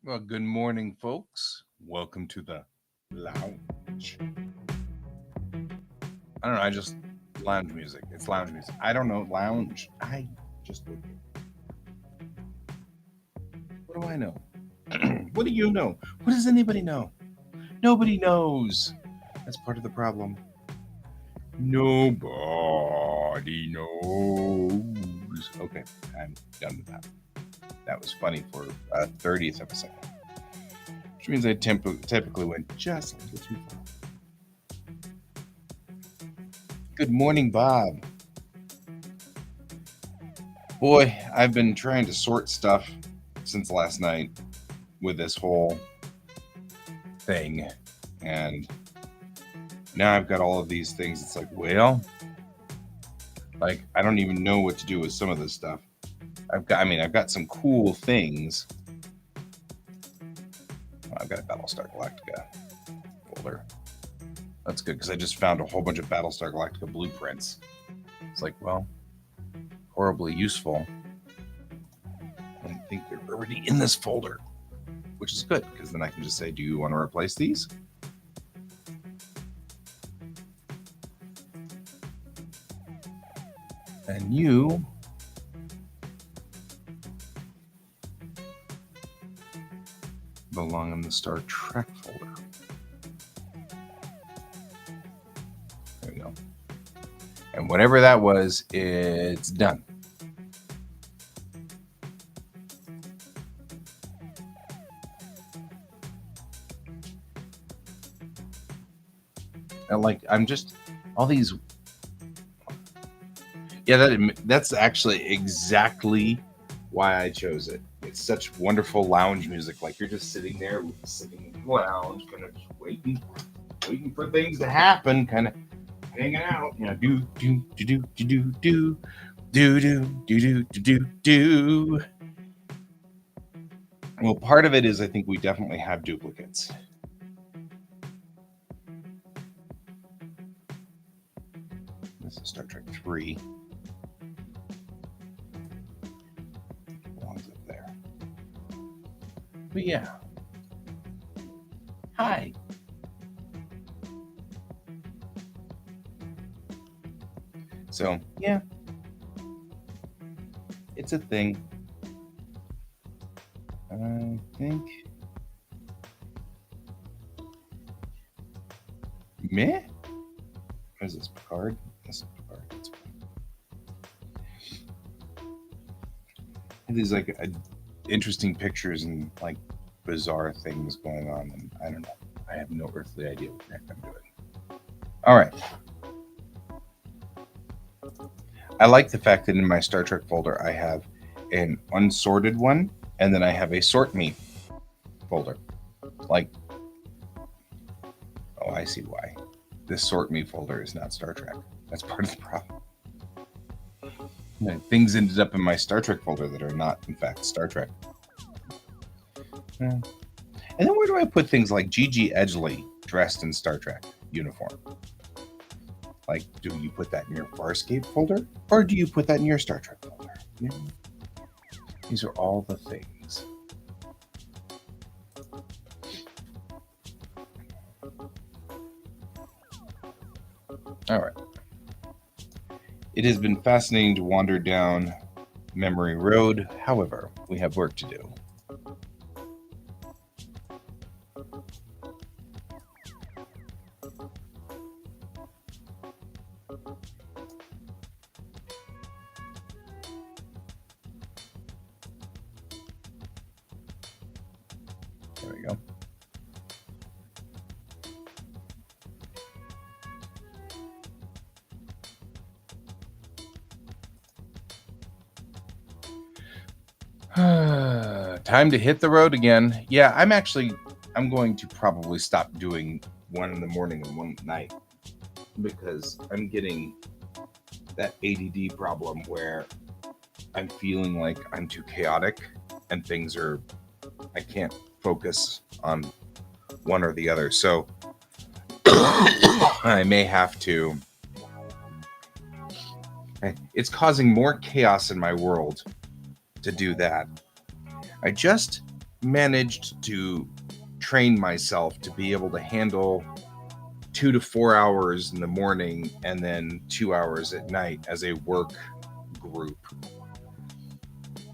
Well, good morning, folks. Welcome to the lounge. I don't know. I just lounge music. It's lounge music. I don't know lounge. I just what do I know? What do you know? What does anybody know? Nobody knows. That's part of the problem. Nobody knows. Okay, I'm done with that. That was funny for a 30th of a second, which means I typically went just a little too far. Good morning, Bob. Boy, I've been trying to sort stuff since last night with this whole thing. And now I've got all of these things. It's like, well, I don't even know what to do with some of this stuff. I've got some cool things. I've got a Battlestar Galactica folder. That's good because I just found a whole bunch of Battlestar Galactica blueprints. It's like, well, horribly useful. I think they're already in this folder, which is good because then I can just say, do you want to replace these? And you belong in the Star Trek folder. There we go. And whatever that was, it's done. And I'm just all these. Yeah, that's actually exactly why I chose it. It's such wonderful lounge music. Like you're just sitting there, sitting in the lounge, kind of just waiting for things to happen, kind of hanging out. Do do do do do do do do do do do. Well, part of it is I think we definitely have duplicates. This is Star Trek 3. Belongs up there. But yeah. Hi. So, yeah. It's a thing. I think. Meh? What is this, Picard? This is Picard. These interesting pictures and bizarre things going on, and I don't know. I have no earthly idea what the heck I'm doing. All right. I like the fact that in my Star Trek folder I have an unsorted one, and then I have a sort me folder. Oh, I see why. This sort me folder is not Star Trek. That's part of the problem. Things ended up in my Star Trek folder that are not, in fact, Star Trek. And then where do I put things like Gigi Edgley dressed in Star Trek uniform? Do you put that in your Farscape folder? Or do you put that in your Star Trek folder? These are all the things. All right. It has been fascinating to wander down memory road. However, we have work to do. There we go. Time to hit the road again. Yeah, I'm going to probably stop doing one in the morning and one at night because I'm getting that ADD problem where I'm feeling like I'm too chaotic and I can't focus on one or the other. So I may have to. It's causing more chaos in my world to do that. I just managed to train myself to be able to handle 2 to 4 hours in the morning and then 2 hours at night as a work group.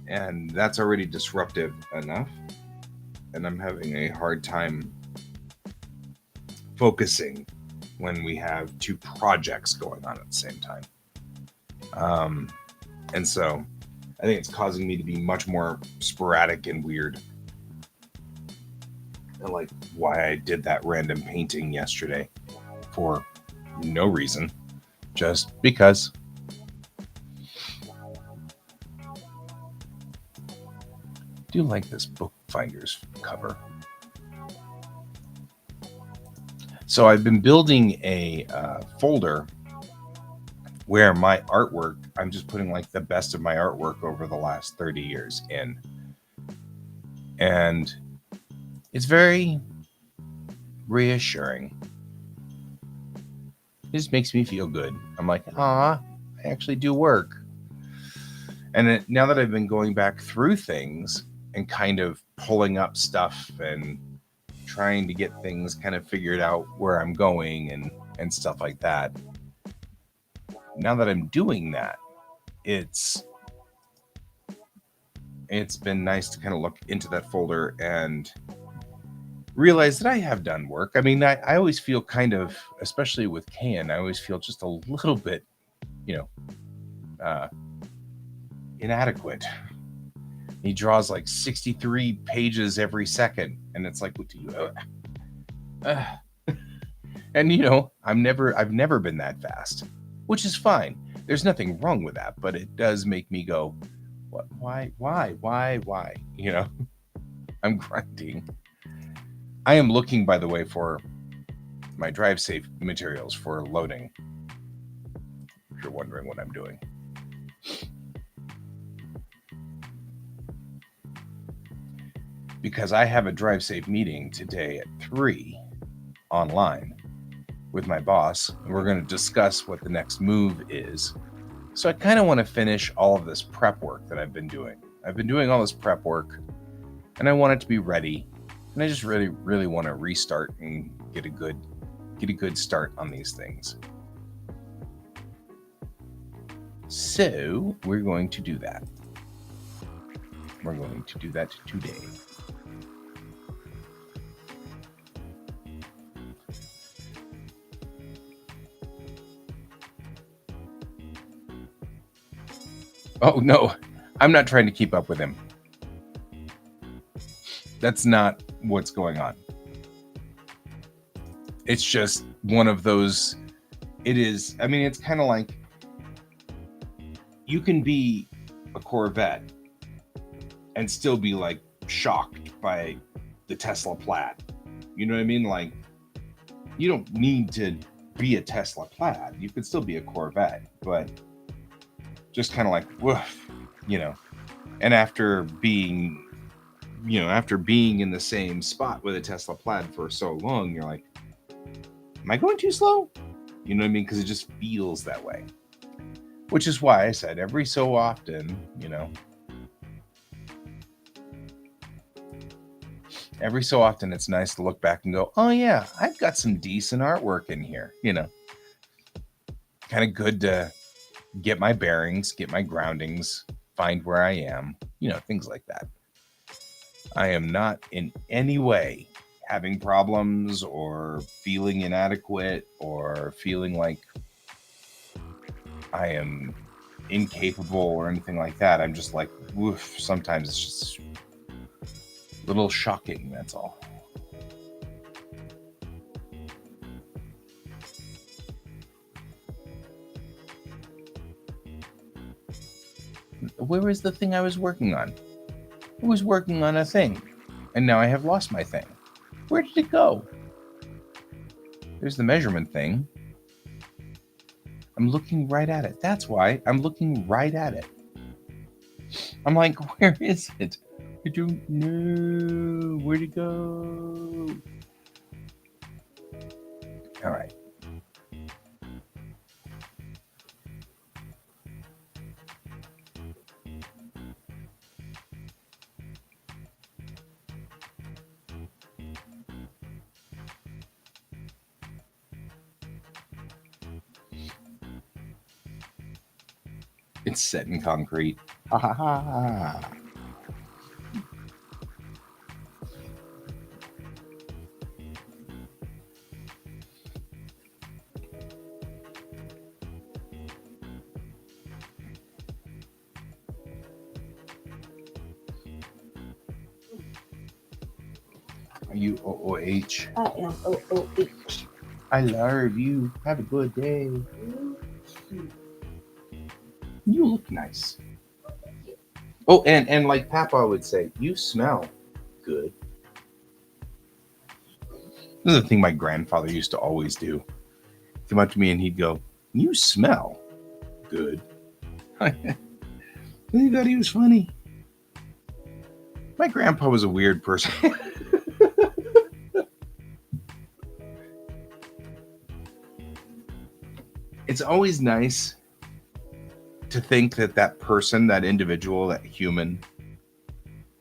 And that's already disruptive enough. And I'm having a hard time focusing when we have 2 projects going on at the same time. And so I think it's causing me to be much more sporadic and weird. And like why I did that random painting yesterday for no reason, just because. I do like this Bookfinder's cover. So I've been building a folder where my artwork, I'm just putting like the best of my artwork over the last 30 years in. And it's very reassuring. It just makes me feel good. I'm like, I actually do work. And now that I've been going back through things and kind of pulling up stuff and trying to get things kind of figured out where I'm going and stuff like that. Now that I'm doing that, it's been nice to kind of look into that folder and realize that I have done work. I mean, I always feel kind of, especially with Cayen, I always feel just a little bit, inadequate. He draws like 63 pages every second, and it's like, what do you? And I've never been that fast, which is fine. There's nothing wrong with that, but it does make me go, what? Why? I'm grinding. I am looking, by the way, for my drive safe materials for loading. If you're wondering what I'm doing. Because I have a drive safe meeting today at 3 online with my boss, and we're going to discuss what the next move is. So I kind of want to finish all of this prep work that I've been doing. I've been doing all this prep work, and I want it to be ready. And I just really, really want to restart and get a good start on these things. So we're going to do that. We're going to do that today. Oh, no, I'm not trying to keep up with him. That's not what's going on. It's just one of those, it's kind of like you can be a Corvette and still be like shocked by the Tesla Plaid. You know what I mean? Like, you don't need to be a Tesla Plaid. You could still be a Corvette, but just kind of like, woof, and after being in the same spot with a Tesla Plaid for so long, you're like, am I going too slow? You know what I mean? Because it just feels that way. Which is why I said every so often, it's nice to look back and go, oh yeah, I've got some decent artwork in here, kind of good to get my bearings, get my groundings, find where I am, things like that. I am not in any way having problems or feeling inadequate or feeling like I am incapable or anything like that. I'm just like, woof, sometimes it's just a little shocking, that's all. Where is the thing I was working on? I was working on a thing, and now I have lost my thing. Where did it go? There's the measurement thing. I'm looking right at it. That's why I'm looking right at it. I'm like, where is it? I don't know. Where'd it go? All right. It's set in concrete. Ha ha ha. Are you OOH? I am OOH. I love you. Have a good day. You look nice. Oh, and like Papa would say, you smell good. This is the thing my grandfather used to always do. Come up to me and he'd go, you smell good. I thought he was funny. My grandpa was a weird person. It's always nice to think that that person, that individual, that human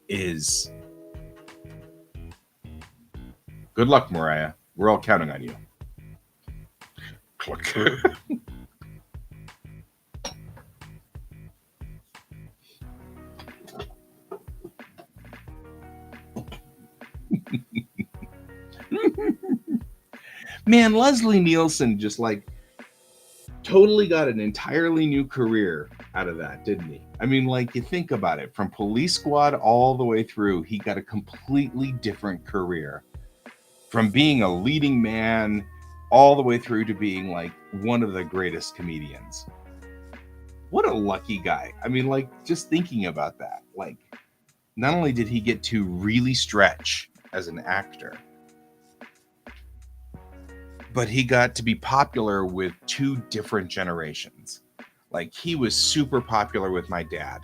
is... Good luck, Mariah. We're all counting on you. Click. Man, Leslie Nielsen just like totally got an entirely new career out of that, didn't he? I mean, like, you think about it, from Police Squad all the way through, he got a completely different career. From being a leading man all the way through to being like one of the greatest comedians. What a lucky guy. I mean, like, just thinking about that, like, not only did he get to really stretch as an actor, but he got to be popular with two different generations. Like, he was super popular with my dad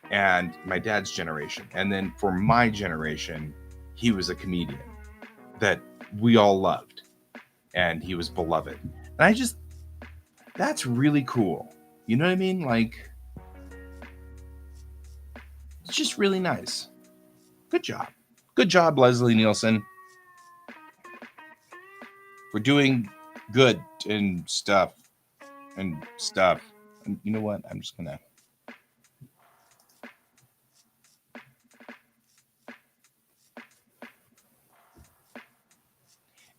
and my dad's generation. And then for my generation, he was a comedian that we all loved and he was beloved. And I just, that's really cool. You know what I mean? Like, it's just really nice. Good job. Good job, Leslie Nielsen. We're doing good and stuff. And you know what? I'm just gonna...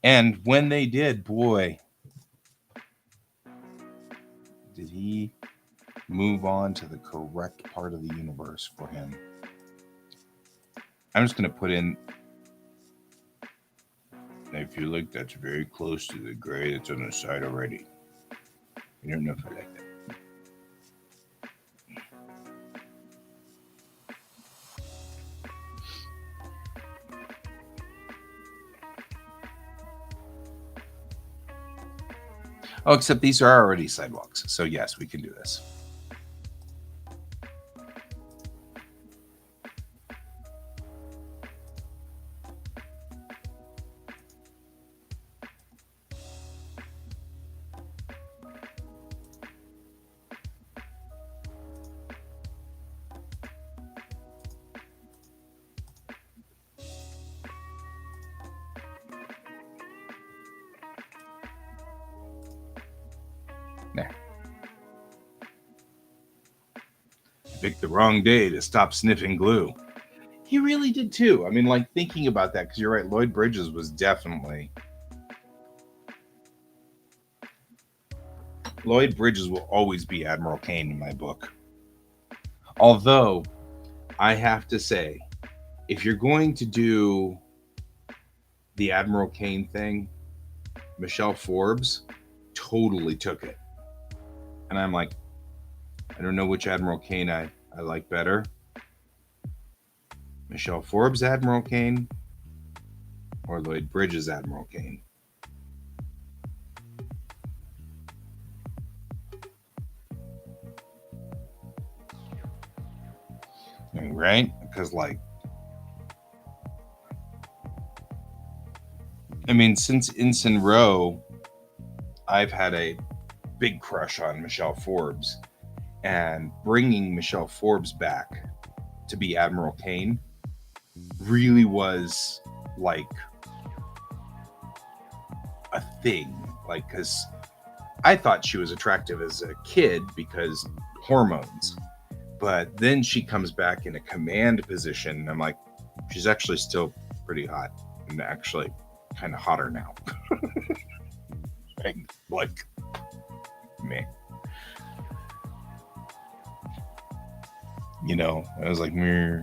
And when they did, boy, did he move on to the correct part of the universe for him. I'm just gonna put in... I feel like that's very close to the gray that's on the side already. I don't know if I like that. Oh, except these are already sidewalks. So yes, we can do this. There. Picked the wrong day to stop sniffing glue. He really did too. I mean, like, thinking about that, because you're right, Lloyd Bridges was definitely... Lloyd Bridges will always be Admiral Cayen in my book. Although, I have to say, if you're going to do the Admiral Cayen thing, Michelle Forbes totally took it. And I'm like, I don't know which Admiral Cayen I like better. Michelle Forbes Admiral Cayen or Lloyd Bridges Admiral Cayen. Right? Because, like, I mean, since Ensign Rowe, I've had a big crush on Michelle Forbes, and bringing Michelle Forbes back to be Admiral Cayen really was like a thing. Like, because I thought she was attractive as a kid because hormones. But then she comes back in a command position. And I'm like, she's actually still pretty hot, and actually kind of hotter now. Like, man. You know, I was like, meh.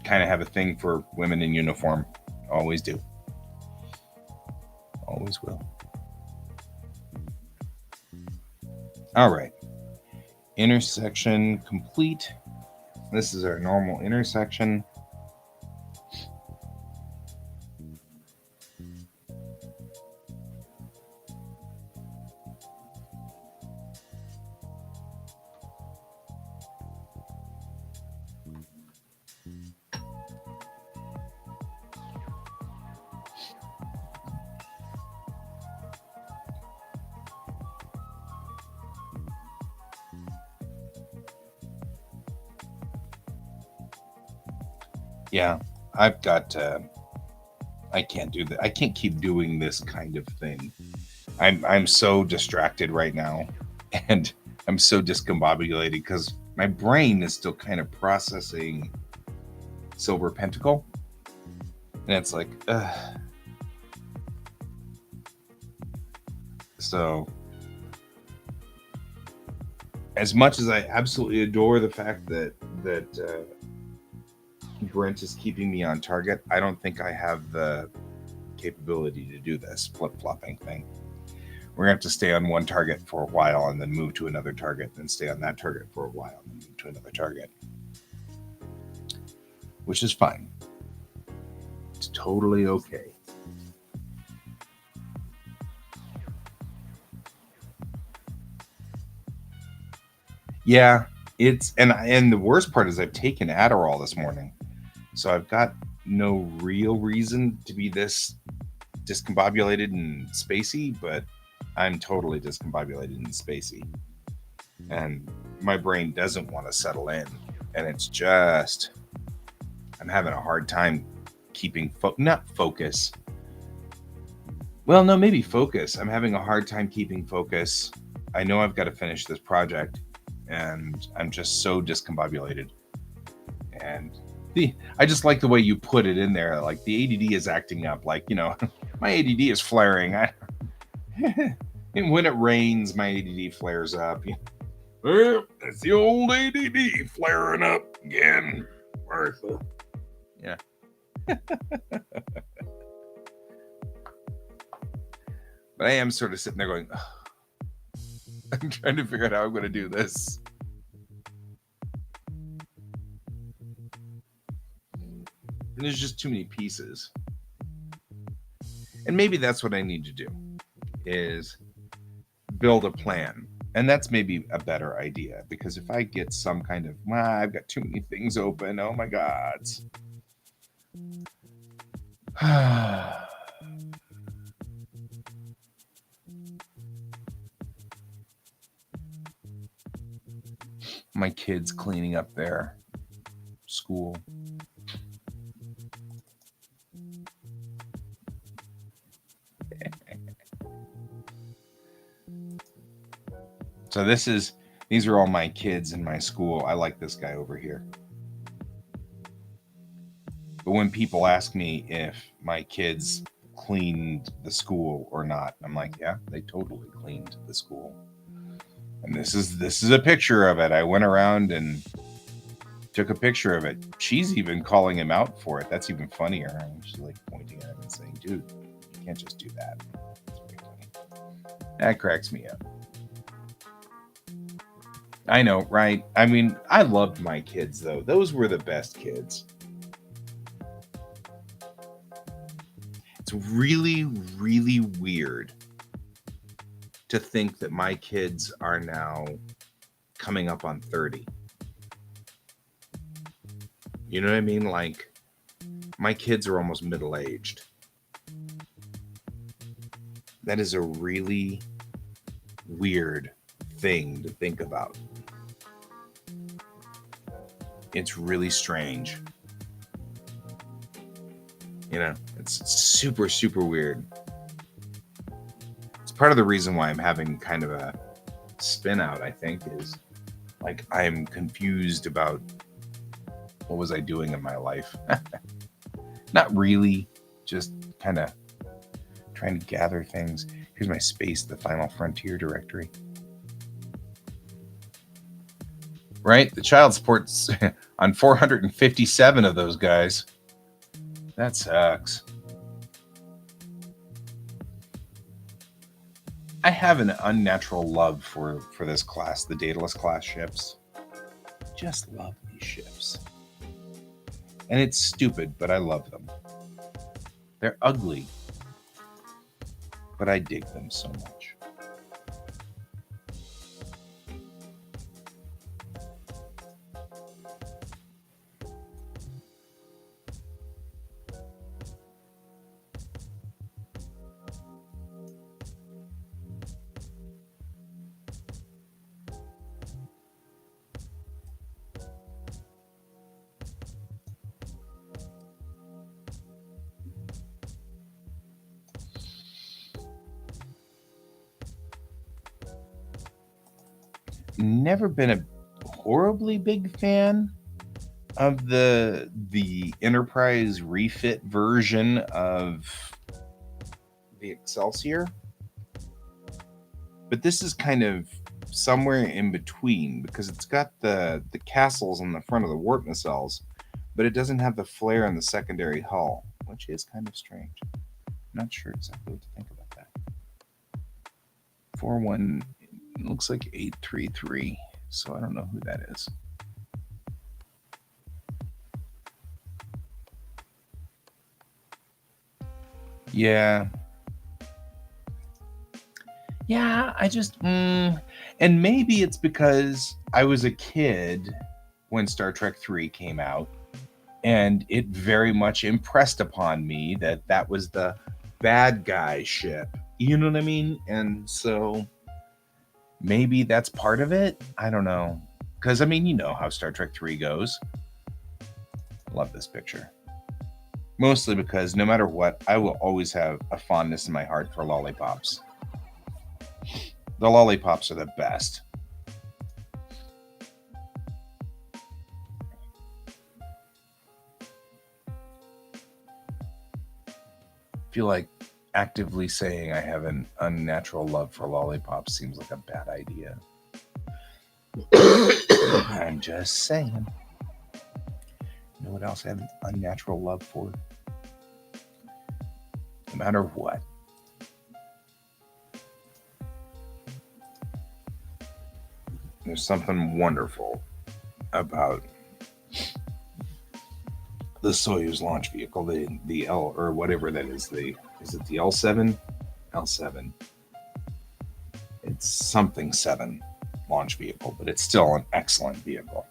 Kind of have a thing for women in uniform. Always do. Always will. All right. Intersection complete. This is our normal intersection. Yeah, I've got. I can't do that. I can't keep doing this kind of thing. I'm so distracted right now, and I'm so discombobulated because my brain is still kind of processing Silver Pentacle, and it's like, so. As much as I absolutely adore the fact that Brent is keeping me on target, I don't think I have the capability to do this flip-flopping thing. We're going to have to stay on one target for a while and then move to another target, and stay on that target for a while and then move to another target. Which is fine. It's totally okay. Yeah, it's and the worst part is I've taken Adderall this morning. So I've got no real reason to be this discombobulated and spacey, but I'm totally discombobulated and spacey. And my brain doesn't want to settle in. And it's just, I'm having a hard time keeping, not focus. Well, no, maybe focus. I'm having a hard time keeping focus. I know I've got to finish this project, and I'm just so discombobulated. And I just like the way you put it in there. Like, the ADD is acting up. Like, you know, my ADD is flaring. And when it rains, my ADD flares up. Well, it's the old ADD flaring up again, Martha. Yeah. But I am sort of sitting there going, oh. I'm trying to figure out how I'm going to do this. And there's just too many pieces. And maybe that's what I need to do, is build a plan. And that's maybe a better idea, because if I get some kind of, I've got too many things open. Oh my God. My kids cleaning up their school. So these are all my kids in my school. I like this guy over here. But when people ask me if my kids cleaned the school or not, I'm like, yeah, they totally cleaned the school. And this is a picture of it. I went around and took a picture of it. She's even calling him out for it. That's even funnier. And she's like pointing at him and saying, dude, you can't just do that. That's very funny. That cracks me up. I know, right? I mean, I loved my kids, though. Those were the best kids. It's really, really weird to think that my kids are now coming up on 30. You know what I mean? Like, my kids are almost middle-aged. That is a really weird thing to think about. It's really strange. You know, it's super, super weird. part of the reason why I'm having kind of a spin out, I think, is like I'm confused about what was I doing in my life. Not really, just kind of trying to gather things. Here's my Space, the Final Frontier directory. Right? The child support's on 457 of those guys. That sucks. I have an unnatural love for this class, the Daedalus class ships. Just love these ships. And it's stupid, but I love them. They're ugly, but I dig them so much. Never been a horribly big fan of the Enterprise refit version of the Excelsior, but this is kind of somewhere in between because it's got the castles on the front of the warp nacelles, but it doesn't have the flare in the secondary hull, which is kind of strange. I'm not sure exactly what to think about that. 41 looks like 833, so I don't know who that is. Yeah, I just and maybe it's because I was a kid when Star Trek 3 came out, and it very much impressed upon me that that was the bad guy ship. You know what I mean? And so maybe that's part of it. I don't know. Because, I mean, you know how Star Trek 3 goes. Love this picture. Mostly because no matter what, I will always have a fondness in my heart for lollipops. The lollipops are the best. I feel like actively saying I have an unnatural love for lollipops seems like a bad idea. I'm just saying. You know what else I have an unnatural love for? No matter what. There's something wonderful about the Soyuz launch vehicle, the L or whatever that is. Is it the L7? L7. It's something 7 launch vehicle, but it's still an excellent vehicle.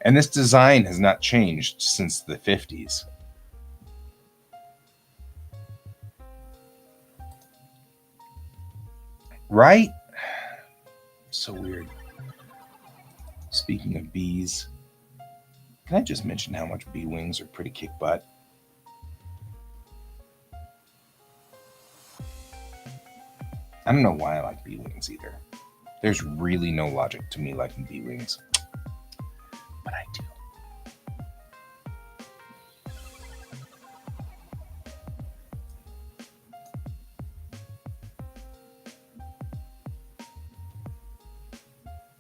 And this design has not changed since the 50s. Right? So weird. Speaking of bees, can I just mention how much bee wings are pretty kick butt? I don't know why I like bee wings either. There's really no logic to me liking bee wings, but I do.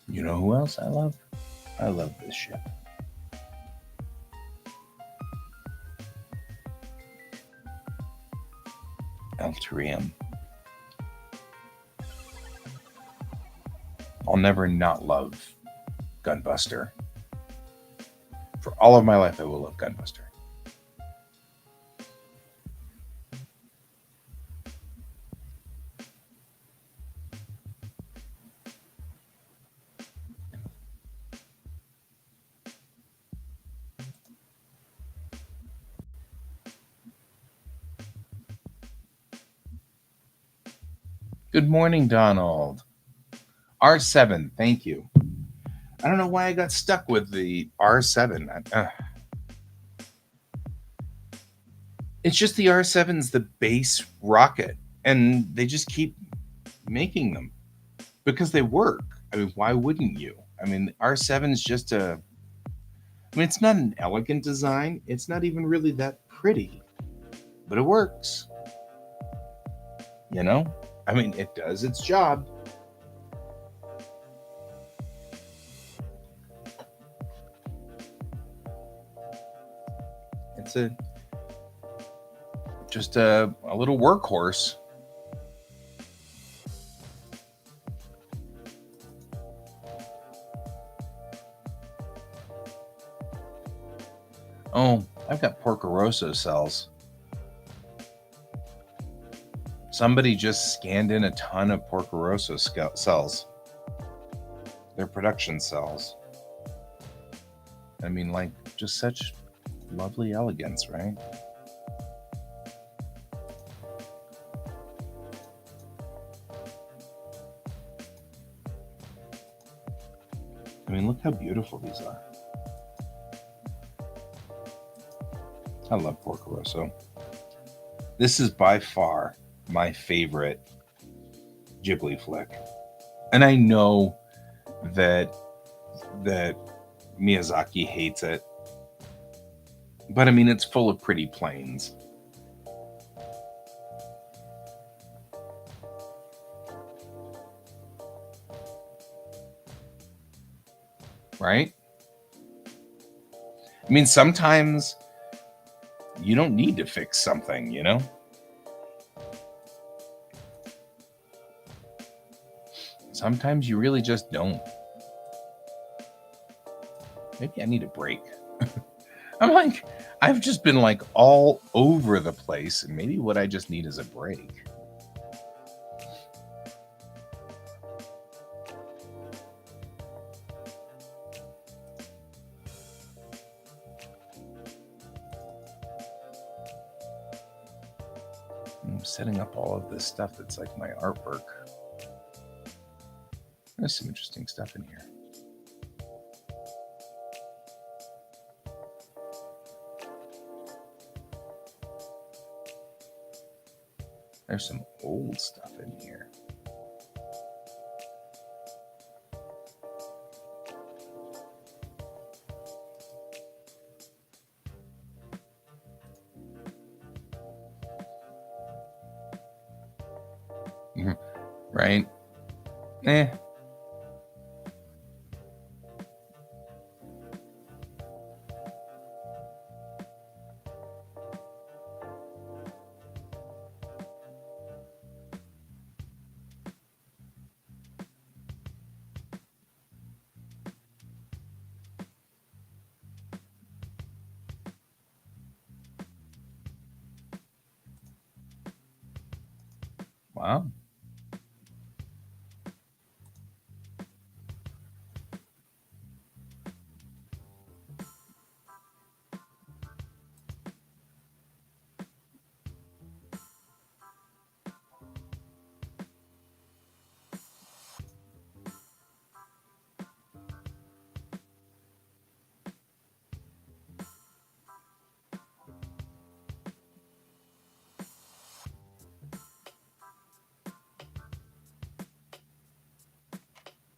You know who else I love? I love this ship. Alterium. I'll never not love Gunbuster. For all of my life, I will love Gunbuster. Good morning, Donald. R7, thank you. I don't know why I got stuck with the R7. It's just the R7's the base rocket, and they just keep making them because they work. I mean, why wouldn't you? I mean, R7 is just a. I mean, it's not an elegant design. It's not even really that pretty, but it works. You know, I mean, it does its job. It's a just a little workhorse. Oh, I've got Porco Rosso cells. Somebody just scanned in a ton of Porco Rosso cells. They're production cells. I mean, like, just such lovely elegance, right? I mean, look how beautiful these are. I love Porco Rosso. This is by far my favorite Ghibli flick. And I know that Miyazaki hates it. But I mean, it's full of pretty planes. Right? I mean, sometimes you don't need to fix something, you know? Sometimes you really just don't. Maybe I need a break. I've just been like all over the place, and maybe what I just need is a break. I'm setting up all of this stuff that's like my artwork. There's some interesting stuff in here. There's some old stuff in here. Right? Wow.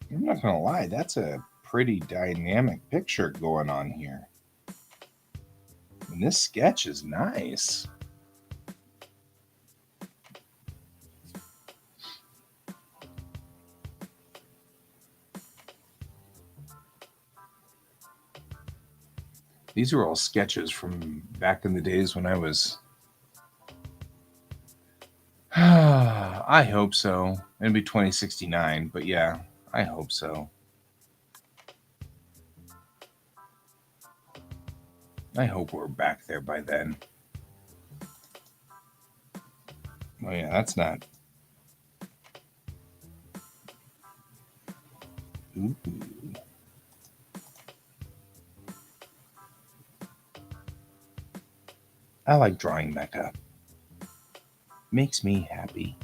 I'm not gonna lie, that's a pretty dynamic picture going on here. And this sketch is nice. These are all sketches from back in the days when I was. I hope so. It'll be 2069, but yeah, I hope so. I hope we're back there by then. Oh yeah, that's not. Ooh. I like drawing mecha. Makes me happy.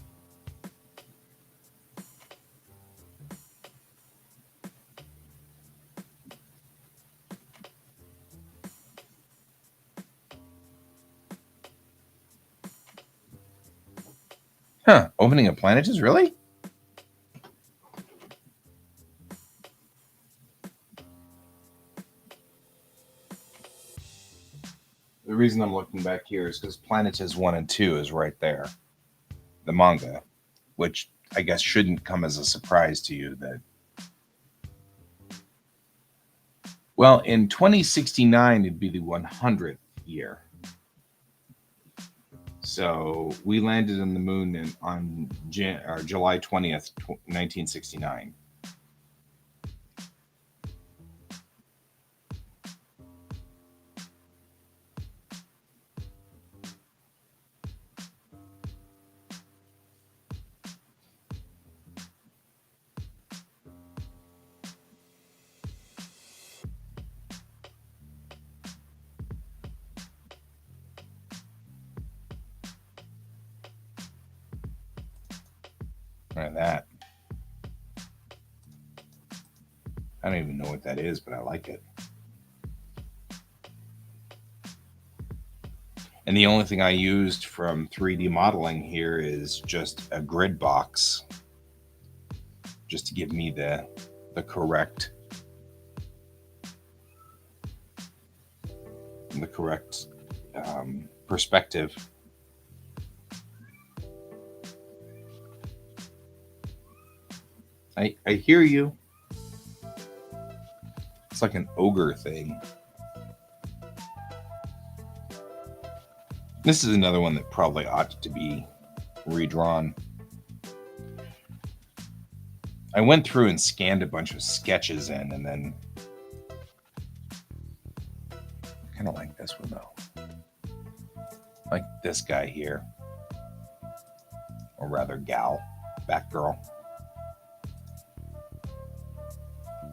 Huh, opening a planet is really? reason I'm looking back here is because Planetes 1 and 2 is right there. The manga, which I guess shouldn't come as a surprise to you that. Well, in 2069, it'd be the 100th year. So we landed on the moon on July 20th, 1969. Look at that. I don't even know what that is, but I like it. And the only thing I used from 3D modeling here is just a grid box, just to give me the correct perspective. I hear you. It's like an ogre thing. This is another one that probably ought to be redrawn. I went through and scanned a bunch of sketches in, and then I kind of like this one though. Like this guy here, or rather gal, Batgirl.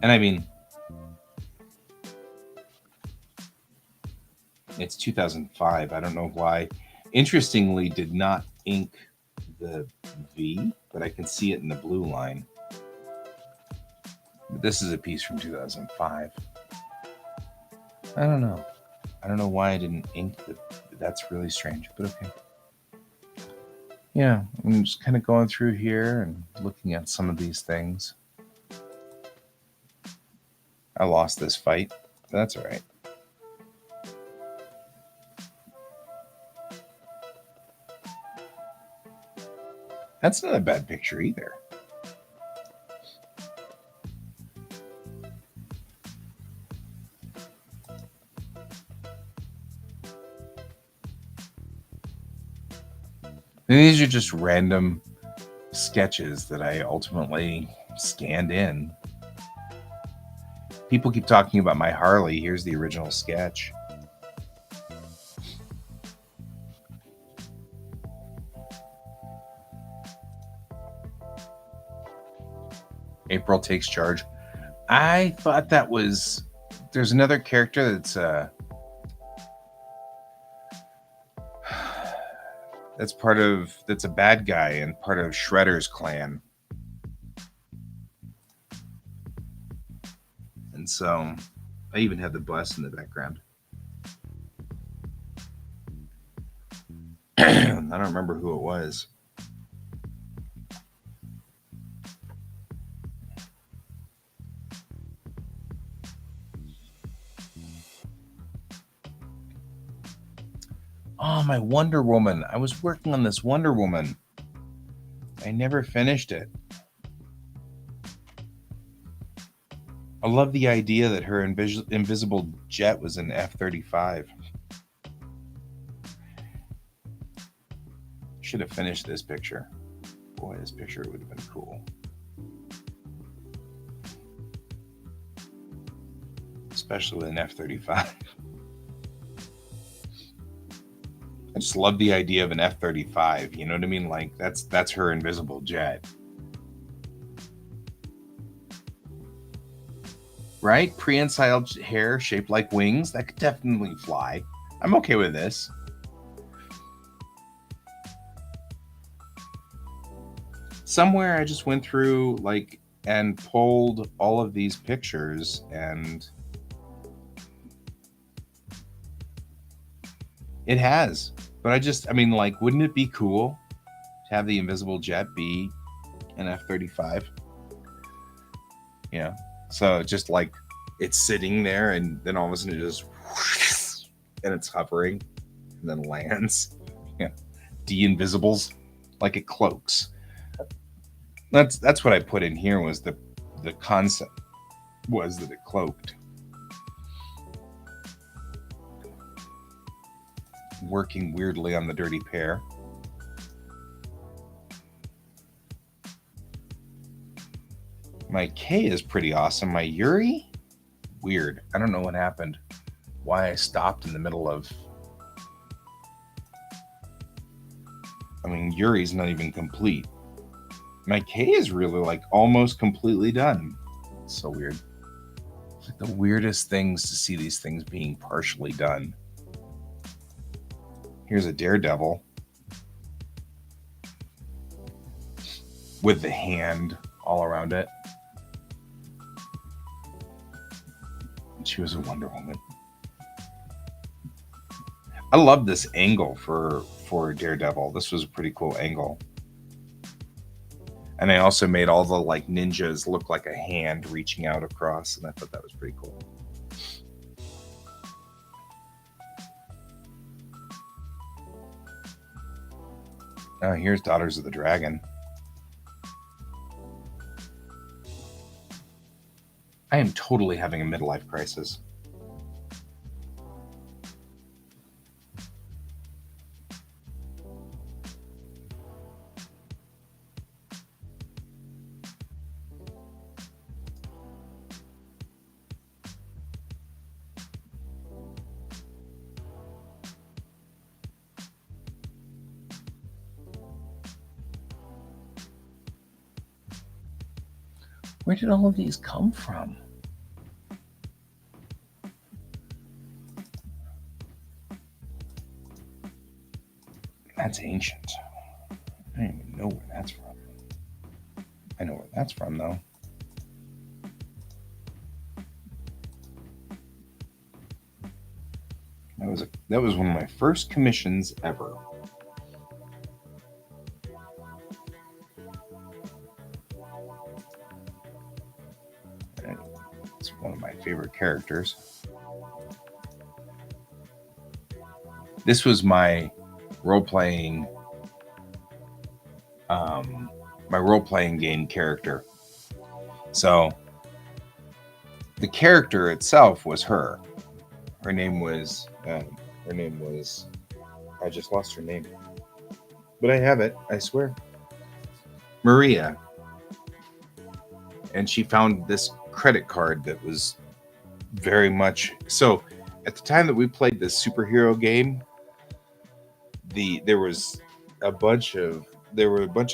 And I mean, it's 2005. I don't know why. Interestingly, did not ink the V, but I can see it in the blue line. But this is a piece from 2005. I don't know. I don't know why I didn't ink the. That's really strange, but okay. Yeah, I'm just kind of going through here and looking at some of these things. I lost this fight. That's all right. That's not a bad picture either. And these are just random sketches that I ultimately scanned in. People keep talking about my Harley. Here's the original sketch. April takes charge. I thought that was. There's another character that's that's a bad guy and part of Shredder's clan. And so I even had the bus in the background. I don't remember who it was. Oh, my Wonder Woman. I was working on this Wonder Woman. I never finished it. I love the idea that her invisible jet was an F-35. Should have finished this picture. Boy, this picture would have been cool. Especially with an F-35. I just love the idea of an F-35. You know what I mean? Like, that's her invisible jet. Right? Prehensile hair shaped like wings. That could definitely fly. I'm okay with this. Somewhere I just went through and pulled all of these pictures, and it has. But wouldn't it be cool to have the invisible jet be an F-35? Yeah. So it's sitting there, and then all of a sudden it just and it's hovering. and then lands. Yeah, de-invisibles, like it cloaks. That's what I put in here. Was the concept was that it cloaked. Working weirdly on the dirty pair. My K is pretty awesome. My Yuri, weird. I don't know what happened. Why I stopped in the middle of. I mean, Yuri's not even complete. My K is really like almost completely done. It's so weird. It's like the weirdest things to see these things being partially done. Here's a Daredevil with the hand all around it. She was a Wonder Woman. I love this angle for Daredevil. This was a pretty cool angle. And I also made all the like ninjas look like a hand reaching out across, and I thought that was pretty cool. Here's Daughters of the Dragon. I am totally having a midlife crisis. Where did all of these come from? That's ancient. I don't even know where that's from. I know where that's from, though. That was one of my first commissions ever. It's one of my favorite characters. This was my role-playing game character. So the character itself was her. Her name was I just lost her name, but I have it, I swear. Maria. And she found this credit card that was very much so. At the time that we played this superhero game, there were a bunch of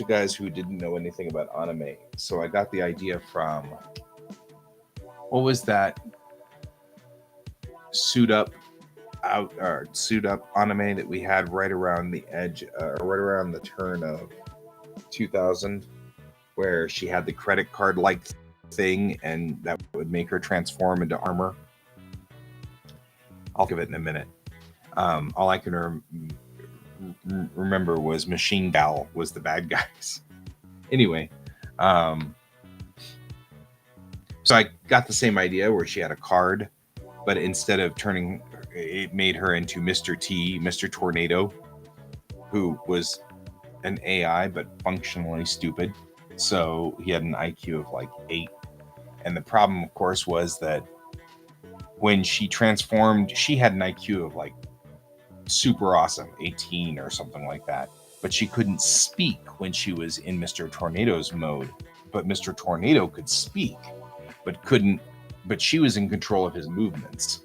guys who didn't know anything about anime. So I got the idea from, what was that suit up anime that we had right around the edge, right around the turn of 2000, where she had the credit card like thing, and that would make her transform into armor. I'll give it in a minute. All I can remember was Machine Gal was the bad guys. Anyway, so I got the same idea where she had a card, but instead of turning, it made her into Mr. T, Mr. Tornado, who was an AI but functionally stupid. So he had an IQ of like 8. And the problem, of course, was that when she transformed, she had an IQ of like super awesome, 18 or something like that. But she couldn't speak when she was in Mr. Tornado's mode. But Mr. Tornado could speak, but she was in control of his movements.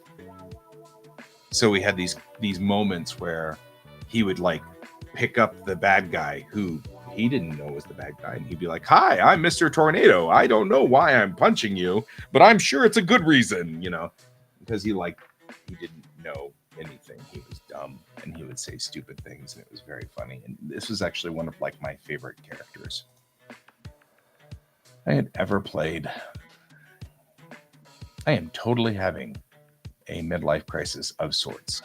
So we had these moments where he would like pick up the bad guy who he didn't know was the bad guy, and he'd be like, "Hi, I'm Mr. Tornado. I don't know why I'm punching you, but I'm sure it's a good reason," because he didn't know anything. He was dumb, and he would say stupid things, and it was very funny. And this was actually one of like my favorite characters I had ever played. I am totally having a midlife crisis of sorts.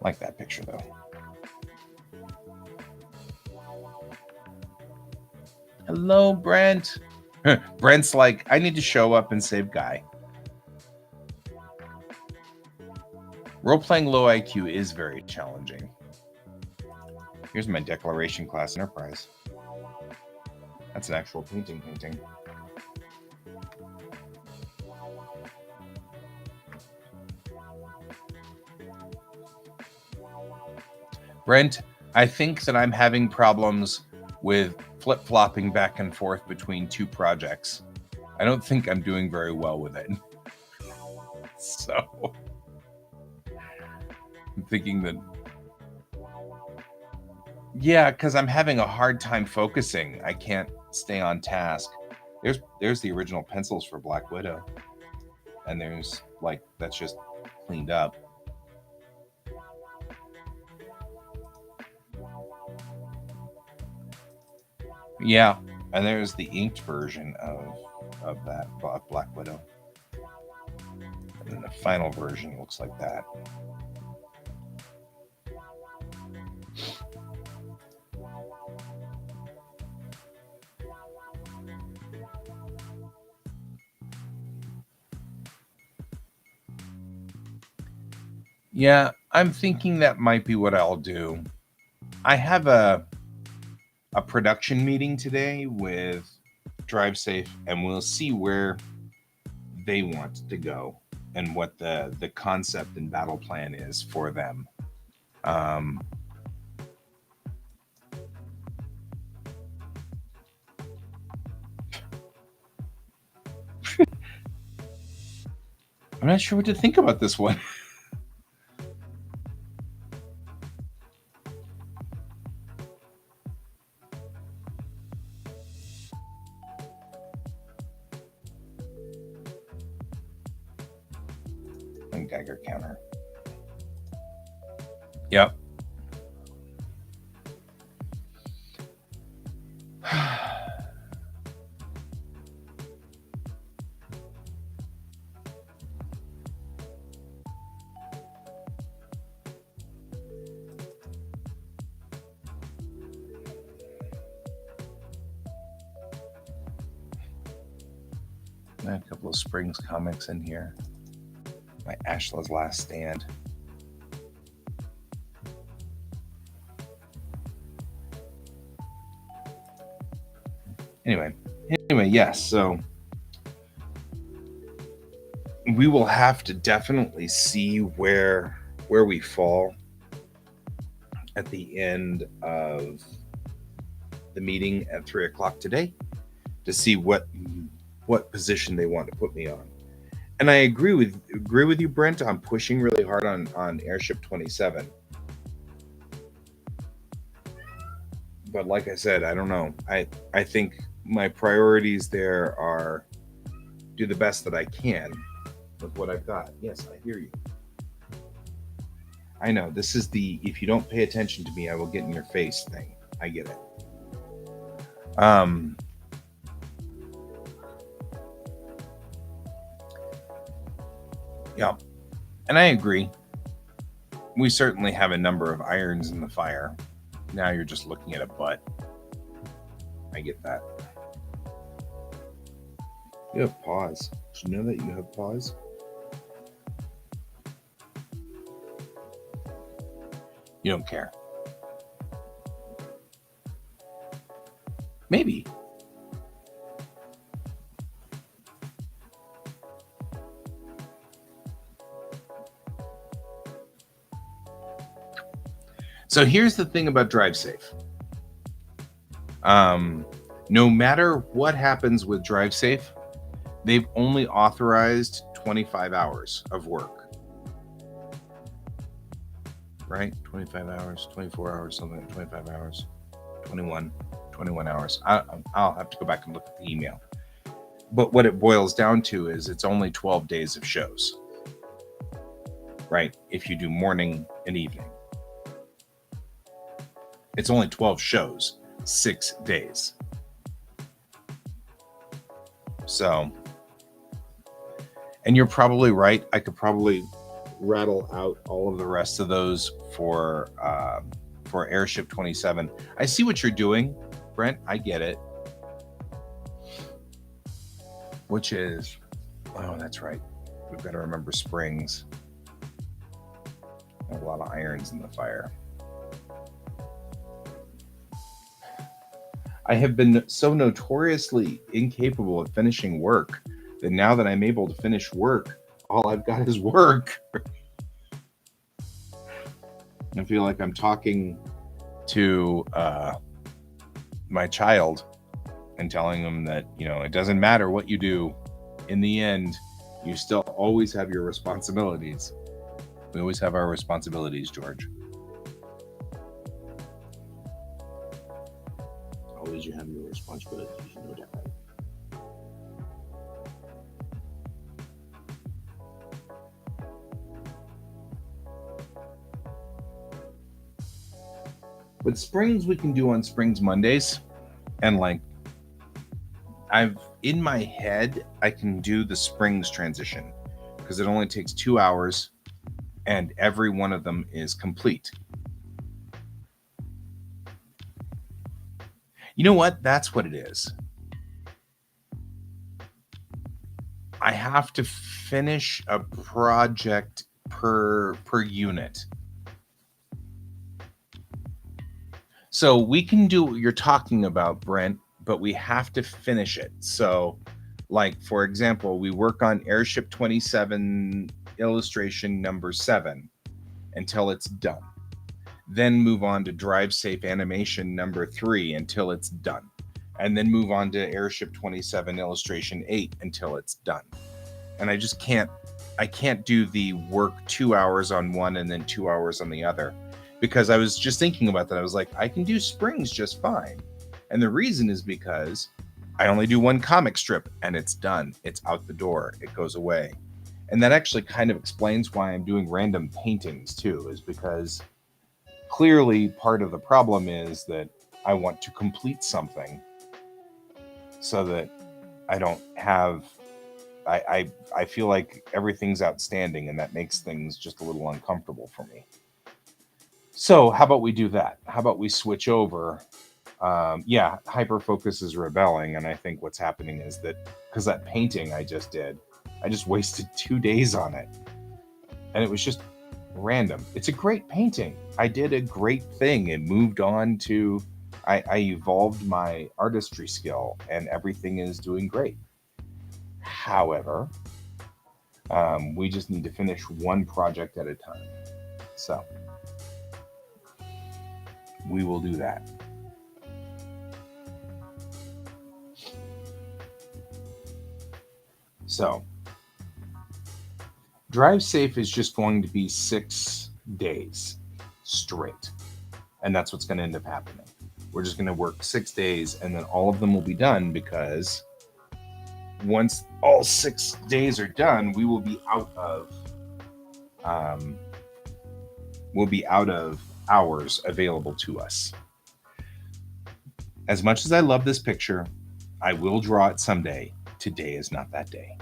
Like that picture, though. Hello, Brent. Brent's like, I need to show up and save Guy. Role-playing low IQ is very challenging. Here's my Declaration Class Enterprise. That's an actual painting. Brent, I think that I'm having problems with flip-flopping back and forth between two projects. I don't think I'm doing very well with it. So I'm thinking that, yeah, because I'm having a hard time focusing. I can't stay on task. There's the original pencils for Black Widow. And there's like, that's just cleaned up. Yeah, and there's the inked version of that Black Widow. And then the final version looks like that. Yeah, I'm thinking that might be what I'll do. I have a production meeting today with DriveSafe, and we'll see where they want to go and what the concept and battle plan is for them. I'm not sure what to think about this one. And Geiger counter. Yep. I have a couple of Springs comics in here. My Ashla's Last Stand. Anyway, yes. So we will have to definitely see where we fall at the end of the meeting at 3:00 today to see what position they want to put me on. And I agree with you, Brent. I'm pushing really hard on Airship 27. But like I said, I don't know. I think my priorities there are do the best that I can with what I've got. Yes, I hear you. I know. This is the if you don't pay attention to me, I will get in your face thing. I get it. Yeah. And I agree. We certainly have a number of irons in the fire. Now you're just looking at a butt. I get that. You have pause. Did you know that you have pause? You don't care. Maybe. So here's the thing about DriveSafe. No matter what happens with DriveSafe, they've only authorized 25 hours of work. Right? 25 hours, 24 hours, something like 25 hours, 21 hours. I'll have to go back and look at the email. But what it boils down to is it's only 12 days of shows. Right? If you do morning and evening. It's only 12 shows, 6 days. So, and you're probably right. I could probably rattle out all of the rest of those for Airship 27. I see what you're doing, Brent. I get it. Which is, oh, that's right. We've got to remember Springs. A lot of irons in the fire. I have been so notoriously incapable of finishing work that now that I'm able to finish work, all I've got is work. I feel like I'm talking to my child and telling them that, it doesn't matter what you do. In the end, you still always have your responsibilities. We always have our responsibilities, George. Always you have your responsibilities, you know that, right? But springs we can do on Springs Mondays. And I've in my head, I can do the Springs transition because it only takes 2 hours and every one of them is complete. You know what? That's what it is. I have to finish a project per unit. So we can do what you're talking about, Brent, but we have to finish it. So, for example, we work on Airship 27 illustration number 7 until it's done. Then move on to Drive Safe animation number 3 until it's done. And then move on to Airship 27 illustration 8 until it's done. And I can't do the work 2 hours on one and then 2 hours on the other. Because I was just thinking about that. I was like, I can do Springs just fine. And the reason is because I only do one comic strip and it's done. It's out the door. It goes away. And that actually kind of explains why I'm doing random paintings too, is because clearly part of the problem is that I want to complete something so that I don't have... I feel like everything's outstanding and that makes things just a little uncomfortable for me. So how about we do that? How about we switch over? Hyperfocus is rebelling, and I think what's happening is that because that painting I just did, I just wasted 2 days on it, and it was just random. It's a great painting. I did a great thing and moved on to. I evolved my artistry skill, and everything is doing great. However, we just need to finish one project at a time. So we will do that. So, Drive Safe is just going to be 6 days straight. And that's what's going to end up happening. We're just going to work 6 days and then all of them will be done, because once all 6 days are done, we will be out of hours available to us. As much as I love this picture, I will draw it someday. Today is not that day.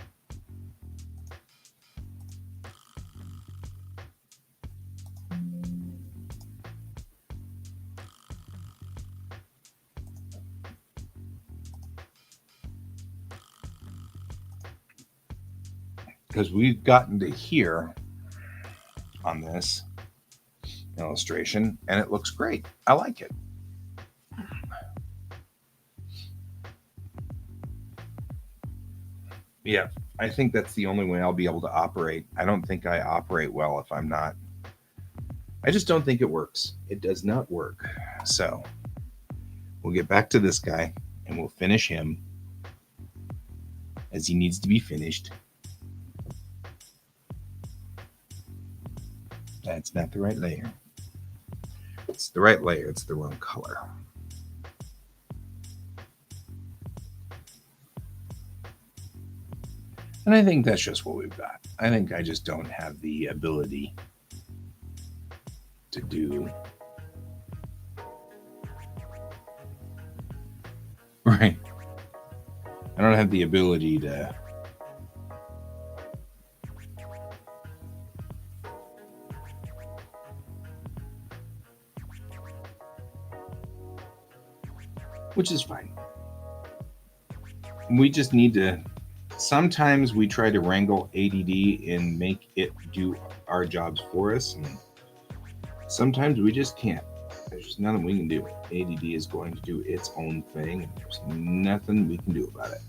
Because we've gotten to here on this illustration and it looks great. I like it. Yeah, I think that's the only way I'll be able to operate. I don't think I operate well if I'm not. I just don't think it works. It does not work. So we'll get back to this guy and we'll finish him as he needs to be finished. That's not the right layer. It's the right layer. It's the wrong color. And I think that's just what we've got. I think I just don't have the ability to do. Right. I don't have the ability to. Which is fine. We just need to. Sometimes we try to wrangle ADD and make it do our jobs for us. And Sometimes we just can't. There's just nothing we can do. ADD is going to do its own thing, and there's nothing we can do about it.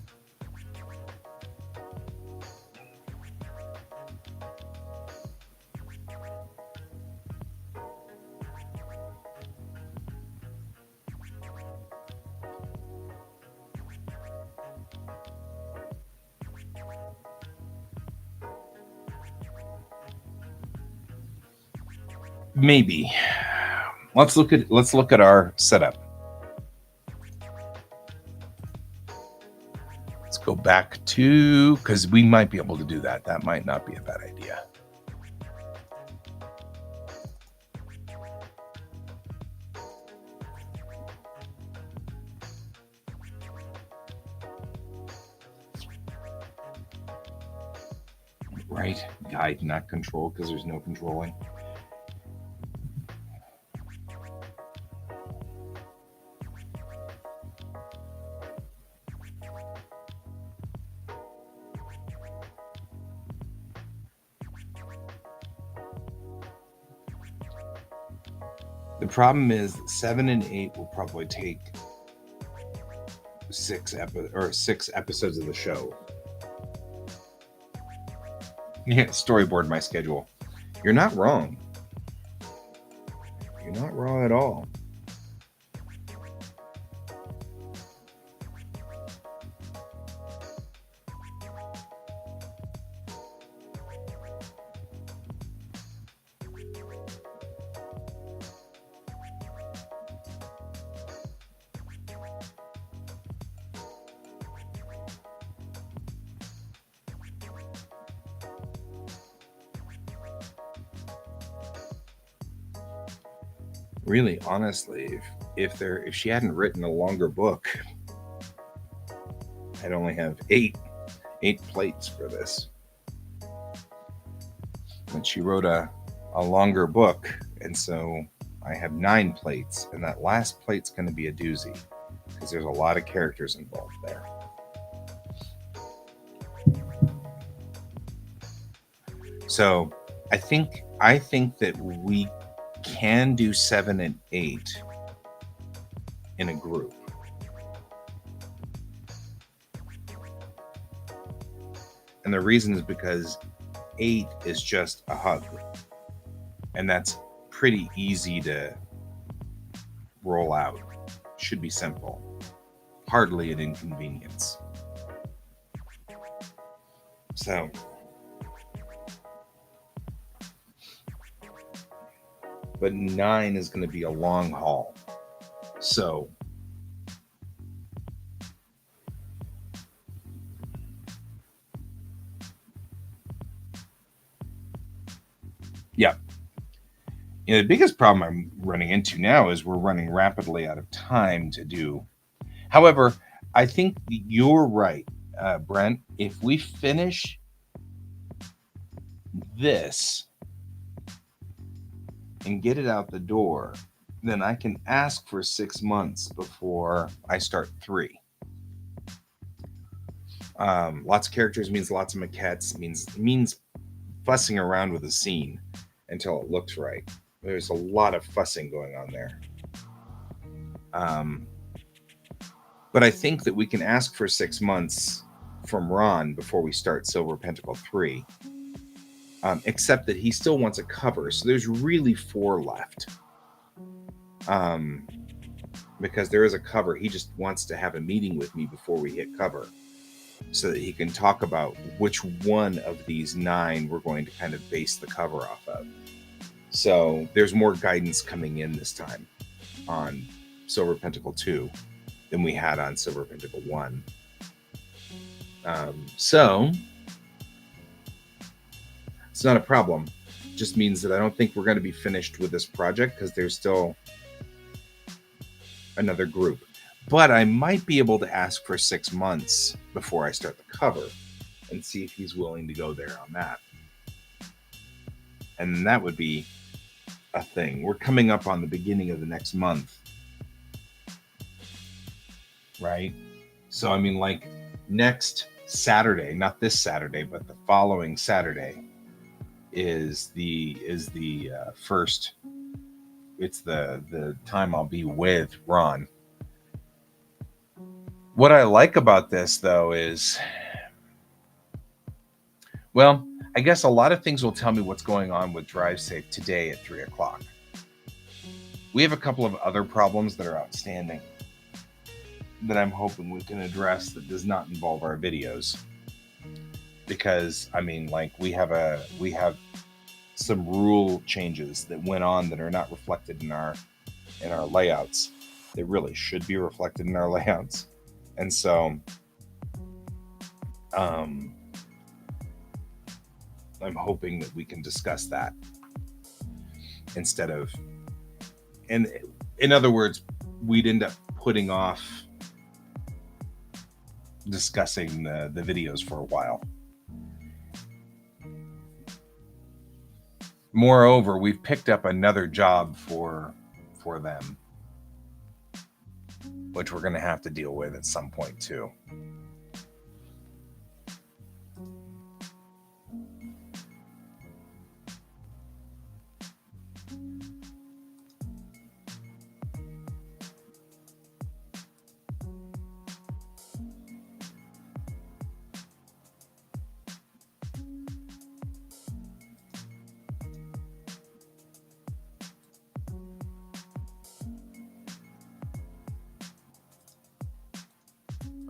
Maybe. Let's look at our setup. Let's go back to, because we might be able to do that. That might not be a bad idea. Right? Guide, not control, because there's no controlling. The problem is 7 and 8 will probably take 6 episodes of the show. Yeah, storyboard my schedule. You're not wrong. You're not wrong at all. Really, honestly, if she hadn't written a longer book, I'd only have eight plates for this. But she wrote a longer book, and so I have 9 plates, and that last plate's going to be a doozy because there's a lot of characters involved there. So I think that we can do 7 and 8 in a group. And the reason is because 8 is just a hug. And that's pretty easy to roll out. Should be simple. Hardly an inconvenience. So but 9 is going to be a long haul. So yeah. The biggest problem I'm running into now is we're running rapidly out of time to do. However, I think you're right, Brent. If we finish this and get it out the door, then I can ask for 6 months before I start 3. Lots of characters means lots of maquettes, means fussing around with a scene until it looks right. There's a lot of fussing going on there. But I think that we can ask for 6 months from Ron before we start Silver Pentacle 3. Except that he still wants a cover, so there's really 4 left. Because there is a cover. He just wants to have a meeting with me before we hit cover, so that he can talk about which one of these 9 we're going to kind of base the cover off of. So there's more guidance coming in this time on Silver Pentacle 2 than we had on Silver Pentacle 1. So it's not a problem. It just means that I don't think we're going to be finished with this project because there's still another group. But I might be able to ask for 6 months before I start the cover and see if he's willing to go there on that. And that would be a thing. We're coming up on the beginning of the next month. Right? So, I mean, like next Saturday, not this Saturday, but the following Saturday is the first it's the time I'll be with Ron. What I like about this, though, is, well, I guess a lot of things will tell me what's going on with DriveSafe today at 3 o'clock. We have a couple of other problems that are outstanding that I'm hoping we can address that does not involve our videos. Because, I mean, like, we have some rule changes that went on that are not reflected in our layouts. They really should be reflected in our layouts. And so I'm hoping that we can discuss that instead of, and in other words, we'd end up putting off discussing the videos for a while. Moreover, we've picked up another job for them, which we're going to have to deal with at some point too.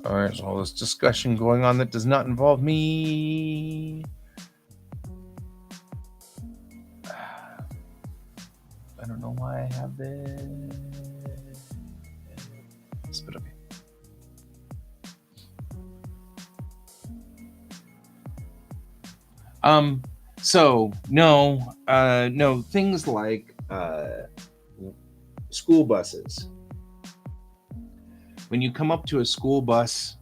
All right, so all this discussion going on that does not involve me. I don't know why I have this, but okay. So no, things like school buses. When you come up to a school bus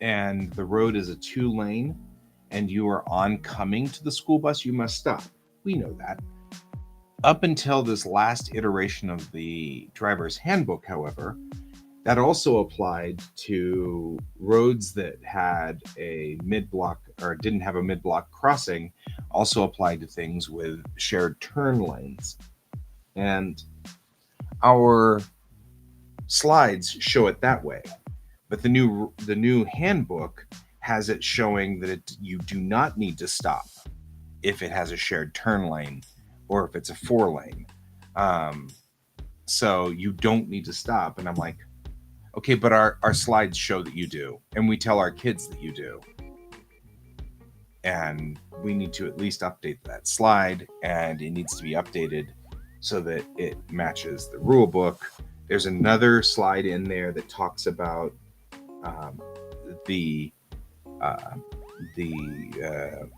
and the road is a 2-lane and you are oncoming to the school bus, you must stop. We know that. Up until this last iteration of the driver's handbook, however, that also applied to roads that had a mid-block or didn't have a mid-block crossing, also applied to things with shared turn lanes. And our slides show it that way, but the new handbook has it showing that you do not need to stop if it has a shared turn lane or if it's a 4-lane. So you don't need to stop. And I'm like, okay, but our slides show that you do, and we tell our kids that you do, and we need to at least update that slide, and it needs to be updated so that it matches the rule book. There's another slide in there that talks about the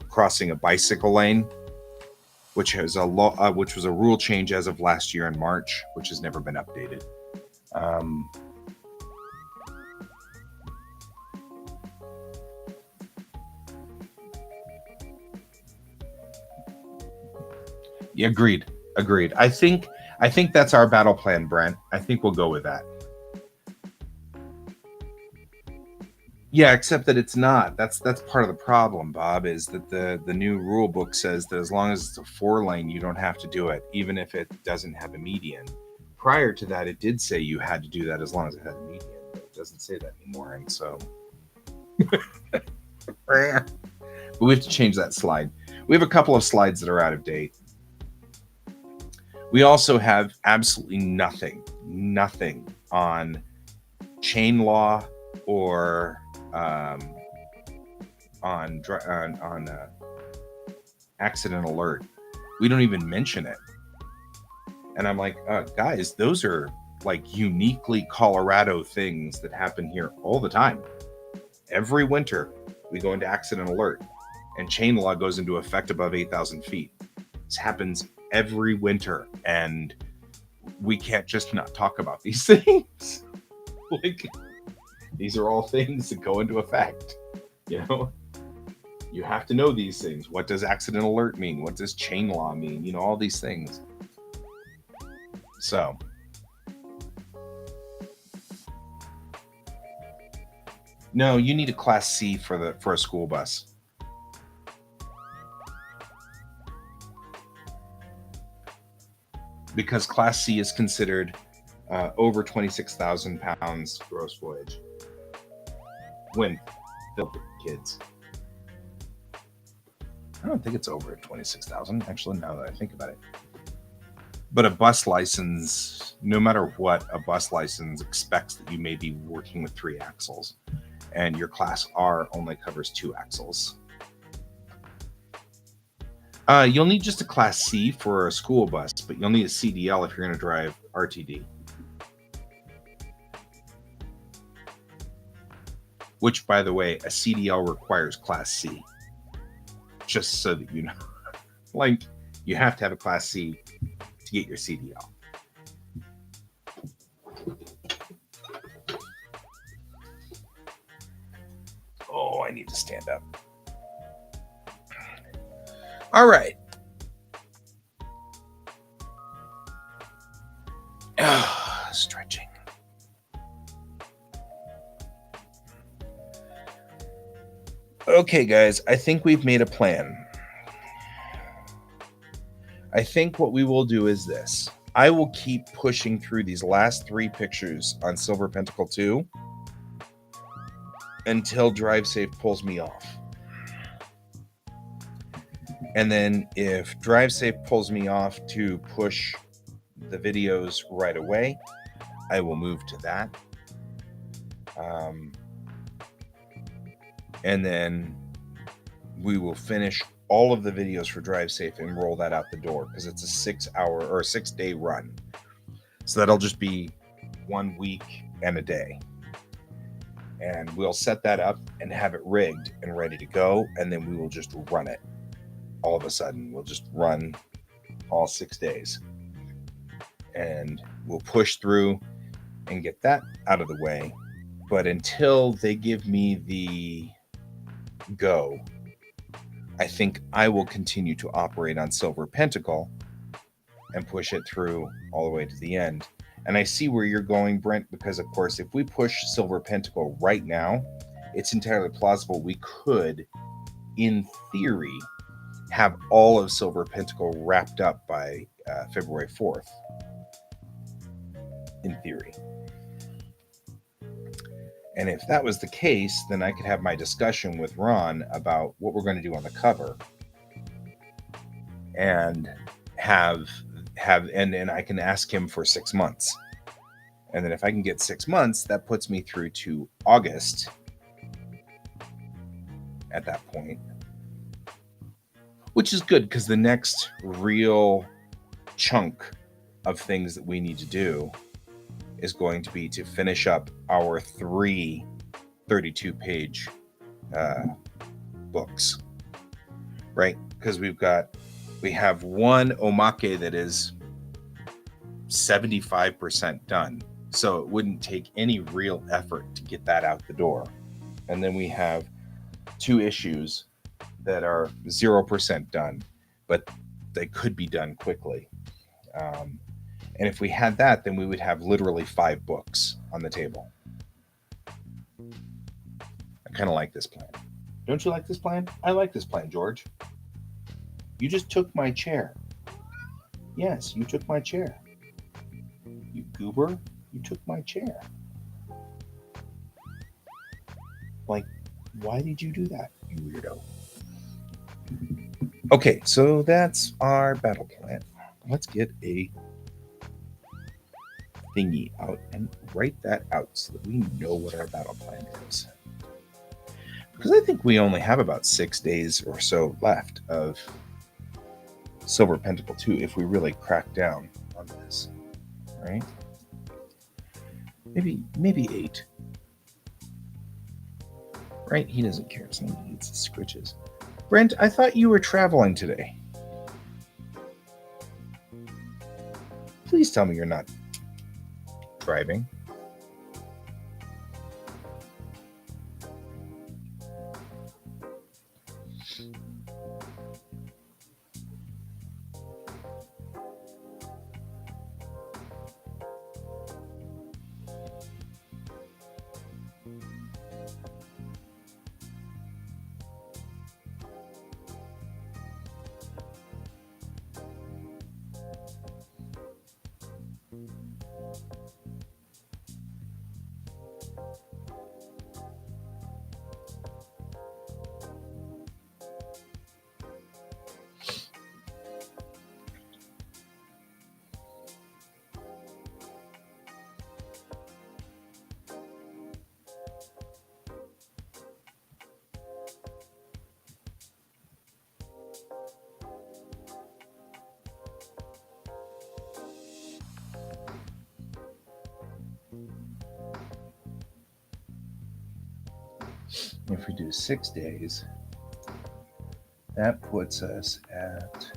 crossing a bicycle lane, which was a rule change as of last year in March, which has never been updated. Yeah, agreed. I think that's our battle plan, Brent. I think we'll go with that. Yeah, except that it's not. That's part of the problem, Bob, is that the new rule book says that as long as it's a 4-lane, you don't have to do it, even if it doesn't have a median. Prior to that, it did say you had to do that as long as it had a median, but it doesn't say that anymore, and so but we have to change that slide. We have a couple of slides that are out of date. We also have absolutely nothing on chain law or on accident alert. We don't even mention it. And I'm like, guys, those are like uniquely Colorado things that happen here all the time. Every winter, we go into accident alert, and chain law goes into effect above 8,000 feet. This happens every winter, and we can't just not talk about these things. Like, these are all things that go into effect. You know, you have to know these things. What does accident alert mean? What does chain law mean? You know, all these things. So no, you need a class C for a school bus. because Class C is considered over 26,000 pounds gross voyage when filled with kids. I don't think it's over 26,000, actually, now that I think about it. But a bus license, no matter what, a bus license expects that you may be working with 3 axles, and your Class R only covers 2 axles. You'll need just a Class C for a school bus, but you'll need a CDL if you're going to drive RTD. Which, by the way, a CDL requires Class C. Just so that you know. Like, you have to have a Class C to get your CDL. Oh, I need to stand up. All right. Stretching. Okay, guys, I think we've made a plan. I think what we will do is this. I will keep pushing through these last 3 pictures on Silver Pentacle 2 until DriveSafe pulls me off. And then if DriveSafe pulls me off to push the videos right away, I will move to that. And then we will finish all of the videos for DriveSafe and roll that out the door because it's a 6-hour or a 6-day run. So that'll just be 1 week and a day. And we'll set that up and have it rigged and ready to go. And then we will just run it. All of a sudden, we'll just run all 6 days. And we'll push through and get that out of the way. But until they give me the go, I think I will continue to operate on Silver Pentacle and push it through all the way to the end. And I see where you're going, Brent, because of course, if we push Silver Pentacle right now, it's entirely plausible we could, in theory, have all of Silver Pentacle wrapped up by February 4th. In theory. And if that was the case, then I could have my discussion with Ron about what we're going to do on the cover, and and I can ask him for 6 months. And then if I can get 6 months, that puts me through to August at that point, which is good because the next real chunk of things that we need to do is going to be to finish up our 3 32-page books, right? Because we have one omake that is 75% done, so it wouldn't take any real effort to get that out the door. And then we have 2 issues that are 0% done, but they could be done quickly. And if we had that, then we would have literally 5 books on the table. I kind of like this plan. Don't you like this plan? I like this plan, George. You just took my chair. Yes, you took my chair. You goober, you took my chair. Like, why did you do that, you weirdo? Okay, so that's our battle plan. Let's get a thingy out and write that out so that we know what our battle plan is. Because I think we only have about 6 days or so left of Silver Pentacle 2 if we really crack down on this, right? Maybe 8. Right? He doesn't care. It's not he eats the scritches. Brent, I thought you were traveling today. Please tell me you're not driving. If we do 6 days, that puts us at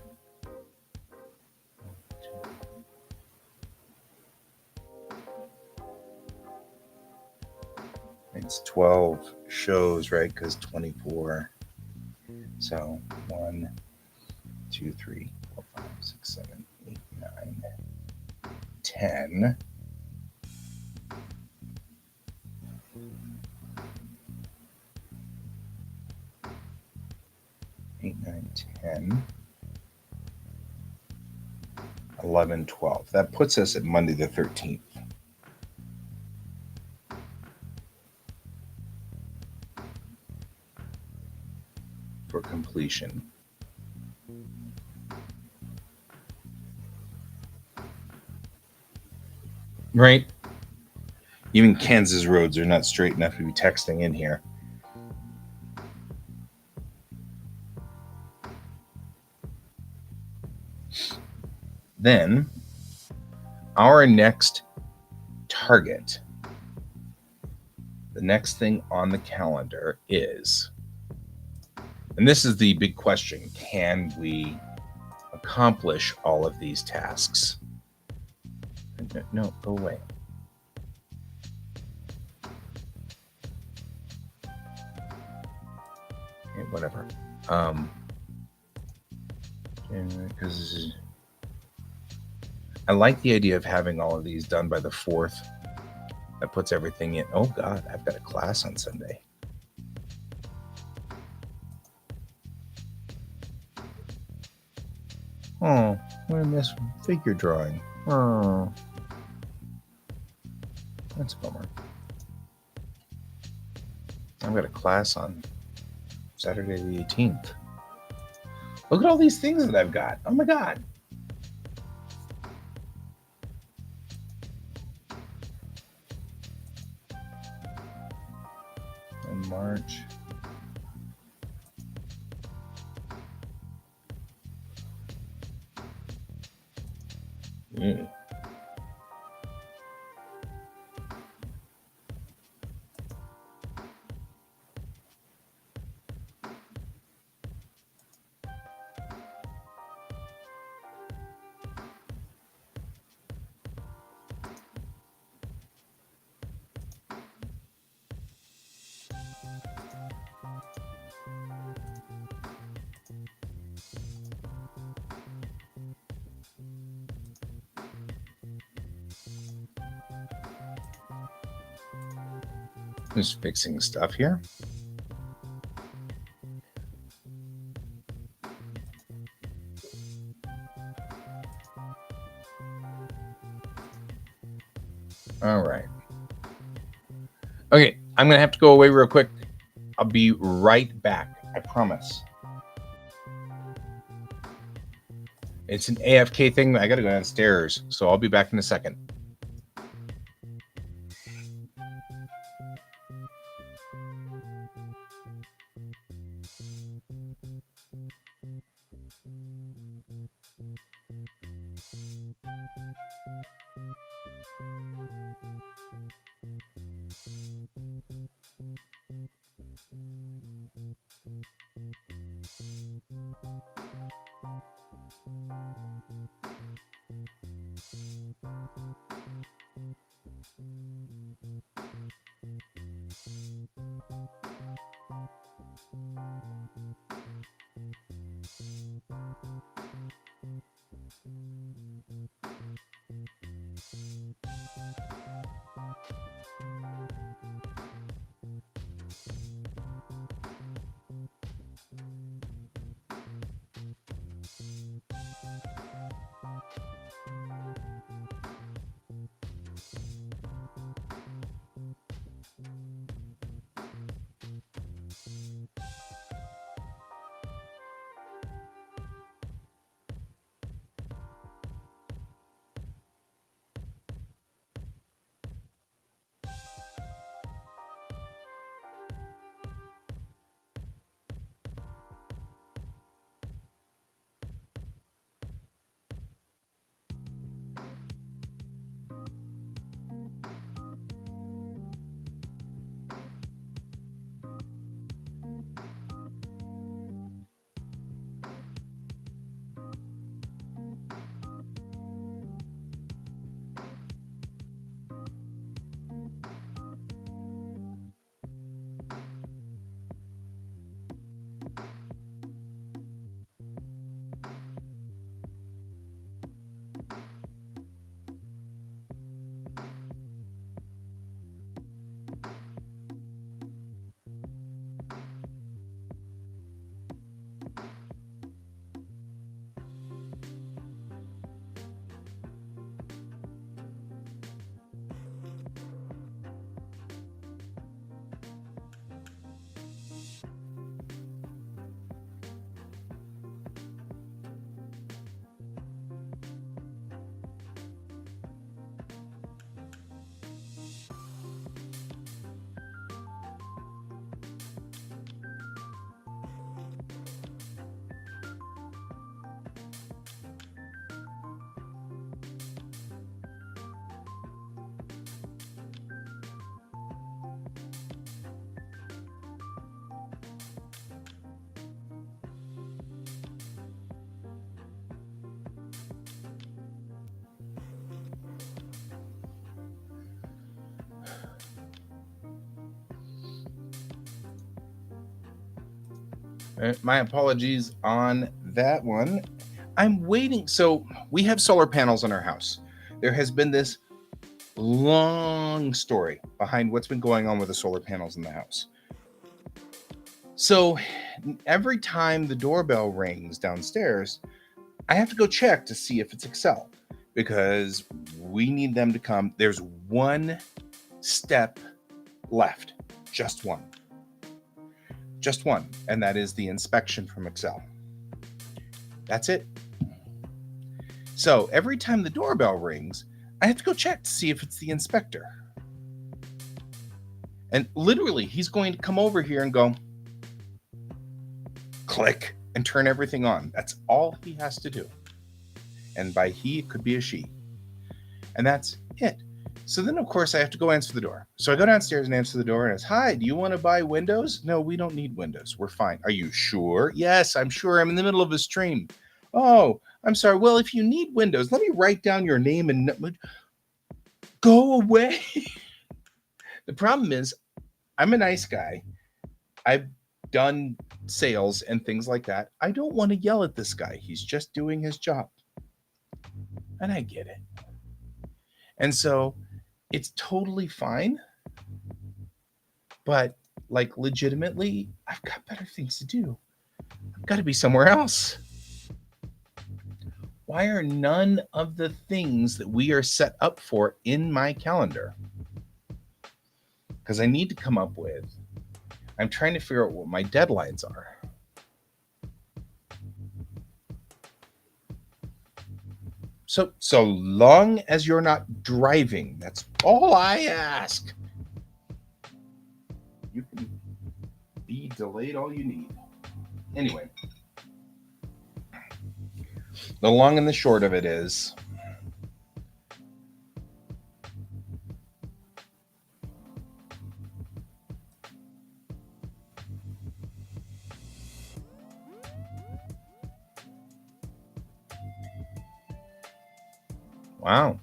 it's 12 shows, right? Because 24. So 1, 2, 3, 4, 5, 6, 7, 8, 9, 10. 8, 9, 10, 11, 12. That puts us at Monday the 13th. For completion. Right? Even Kansas roads are not straight enough to be texting in here. Then, our next target, the next thing on the calendar is, and this is the big question, can we accomplish all of these tasks? No, go away. Okay, whatever. Because I like the idea of having all of these done by the 4th. That puts everything in. Oh God, I've got a class on Sunday. Oh, I miss figure drawing. Oh, that's a bummer. I've got a class on Saturday the 18th. Look at all these things that I've got. Oh my God. In March. Mm. Just fixing stuff here. All right. Okay, I'm going to have to go away real quick. I'll be right back. I promise. It's an AFK thing. I got to go downstairs. So I'll be back in a second. My apologies on that one. I'm waiting. So we have solar panels in our house. There has been this long story behind what's been going on with the solar panels in the house. So every time the doorbell rings downstairs, I have to go check to see if it's Excel because we need them to come. There's one step left, just one. Just one, and that is the inspection from Excel. That's it. So every time the doorbell rings, I have to go check to see if it's the inspector. And literally, he's going to come over here and go, click, and turn everything on. That's all he has to do. And by he, it could be a she. And that's it. So then, of course, I have to go answer the door. So I go downstairs and answer the door, and it's, hi, do you want to buy windows? No, we don't need windows. We're fine. Are you sure? Yes, I'm sure. I'm in the middle of a stream. Oh, I'm sorry. Well, if you need windows, let me write down your name and go away. The problem is, I'm a nice guy. I've done sales and things like that. I don't want to yell at this guy. He's just doing his job. And I get it. And so it's totally fine. But like legitimately, I've got better things to do. I've got to be somewhere else. Why are none of the things that we are set up for in my calendar? Because I need to come up with, I'm trying to figure out what my deadlines are. So long as you're not driving, that's all I ask. You can be delayed all you need. Anyway, the long and the short of it is, wow.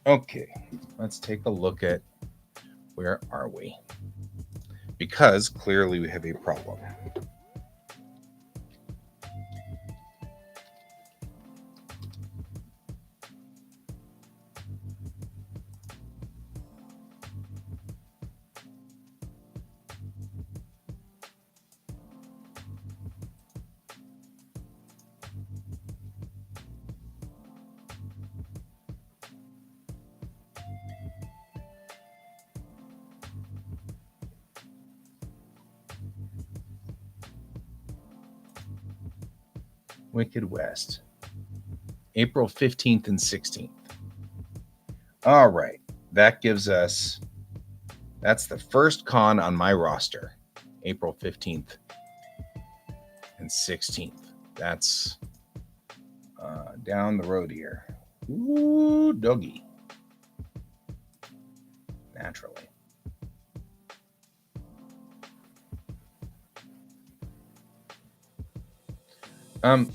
Okay, let's take a look at where are we? Because clearly we have a problem. Wicked West, April 15th and 16th. All right, that gives us, that's the first con on my roster, April 15th and 16th. That's down the road here. Ooh, doggy. Naturally.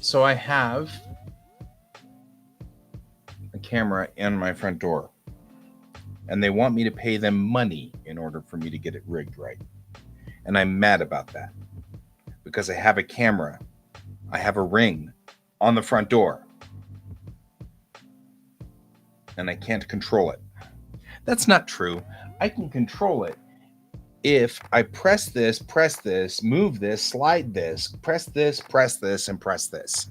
So I have a camera in my front door, and they want me to pay them money in order for me to get it rigged right. And I'm mad about that because I have a camera, I have a ring on the front door, and I can't control it. That's not true. I can control it if I press this, move this, slide this, press this, and press this.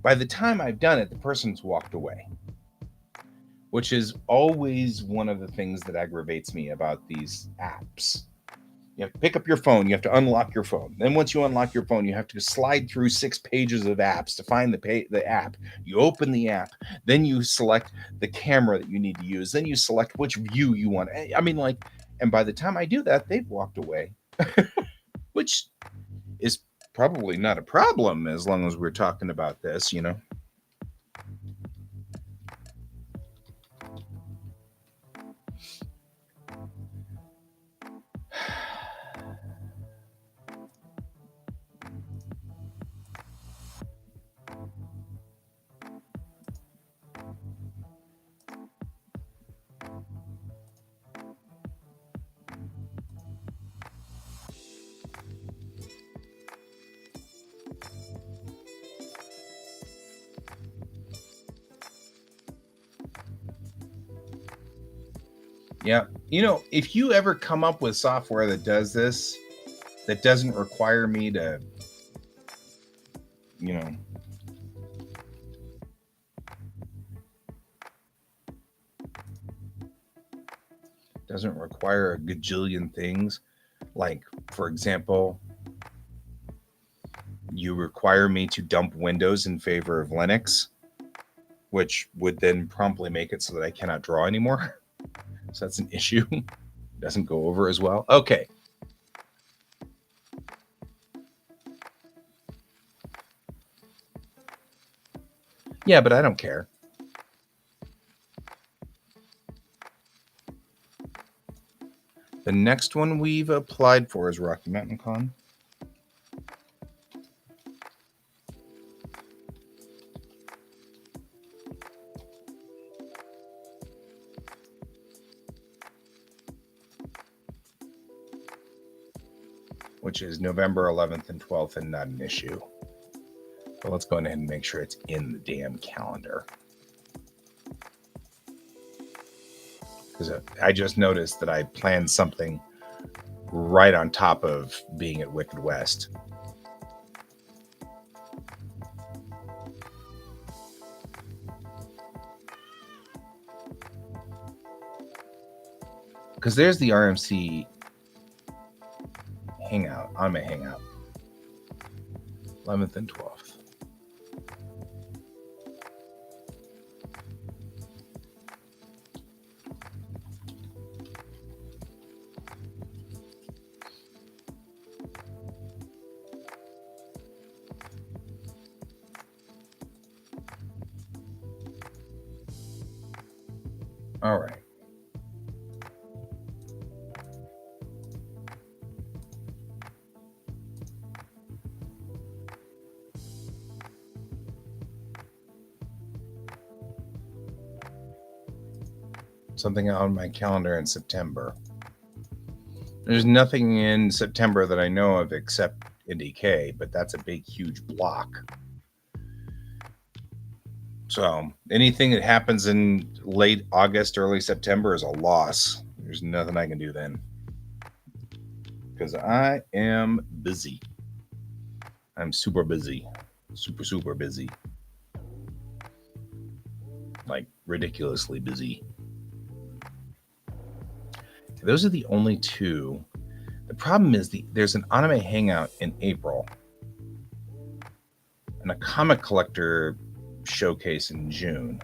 By the time I've done it, the person's walked away, which is always one of the things that aggravates me about these apps. You have to pick up your phone. You have to unlock your phone. Then once you unlock your phone, you have to slide through 6 pages of apps to find the app. You open the app. Then you select the camera that you need to use. Then you select which view you want. I mean, like, and by the time I do that, they've walked away, which is probably not a problem as long as we're talking about this, you know. Yeah. You know, if you ever come up with software that does this, that doesn't require me to, you know, doesn't require a gajillion things. Like, for example, you require me to dump Windows in favor of Linux, which would then promptly make it so that I cannot draw anymore. So that's an issue. Doesn't go over as well. Okay. Yeah, but I don't care. The next one we've applied for is Rocky Mountain Con. Which is November 11th and 12th and not an issue. But let's go ahead and make sure it's in the damn calendar. Because I just noticed that I planned something right on top of being at Wicked West. Because there's the RMC hangout, on my hangout. 11th and 12th. All right. Something on my calendar in September. There's nothing in September that I know of except NDK, but that's a big, huge block. So anything that happens in late August, early September is a loss. There's nothing I can do then. Because I am busy. I'm super busy. Super, super busy. Like ridiculously busy. Those are the only two. The problem is there's an anime hangout in April and a comic collector showcase in June.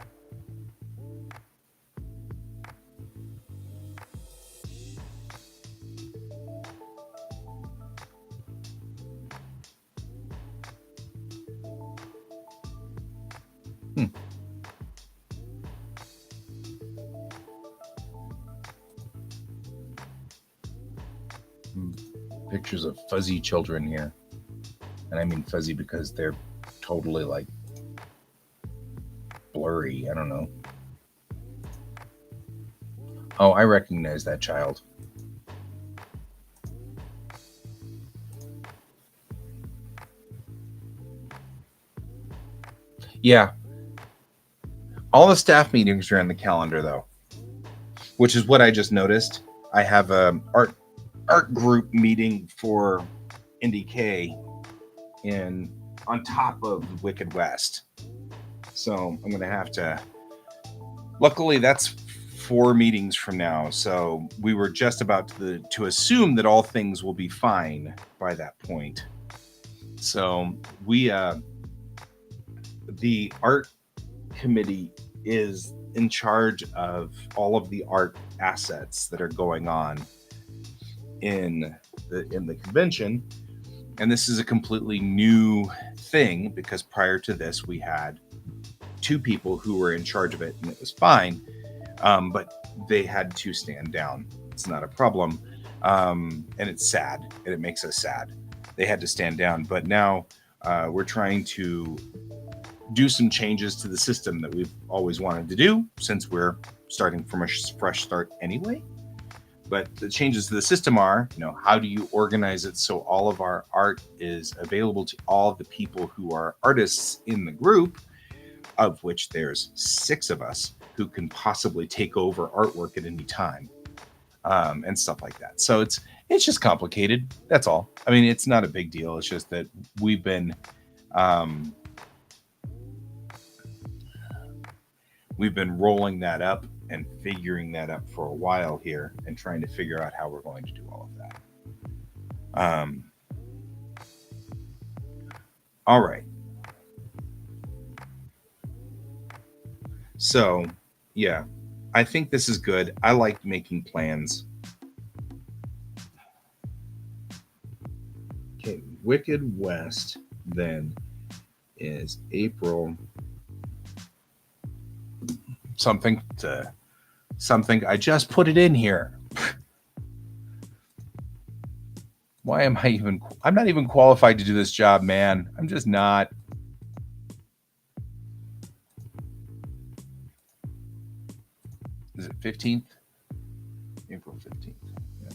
Pictures of fuzzy children here. And I mean fuzzy because they're totally like blurry. I don't know. Oh, I recognize that child. Yeah. All the staff meetings are in the calendar though, which is what I just noticed. I have a art group meeting for NDK in on top of Wicked West. So I'm gonna have to. Luckily, that's 4 meetings from now. So we were just about to assume that all things will be fine by that point. So we the art committee is in charge of all of the art assets that are going on in the convention, and this is a completely new thing because prior to this we had 2 people who were in charge of it and it was fine, but they had to stand down. It's not a problem, and it's sad and it makes us sad. They had to stand down, but now we're trying to do some changes to the system that we've always wanted to do since we're starting from a fresh start anyway. But the changes to the system are, how do you organize it so all of our art is available to all of the people who are artists in the group, of which there's 6 of us who can possibly take over artwork at any time. and stuff like that. So it's just complicated. That's all. I mean, it's not a big deal. It's just that we've been rolling that up and figuring that up for a while here, and trying to figure out how we're going to do all of that. All right. So, yeah, I think this is good. I like making plans. Okay, Wicked West then is April something to something. I just put it in here. Why am I even? I'm not even qualified to do this job, man. I'm just not. Is it 15th? April 15th. Yeah.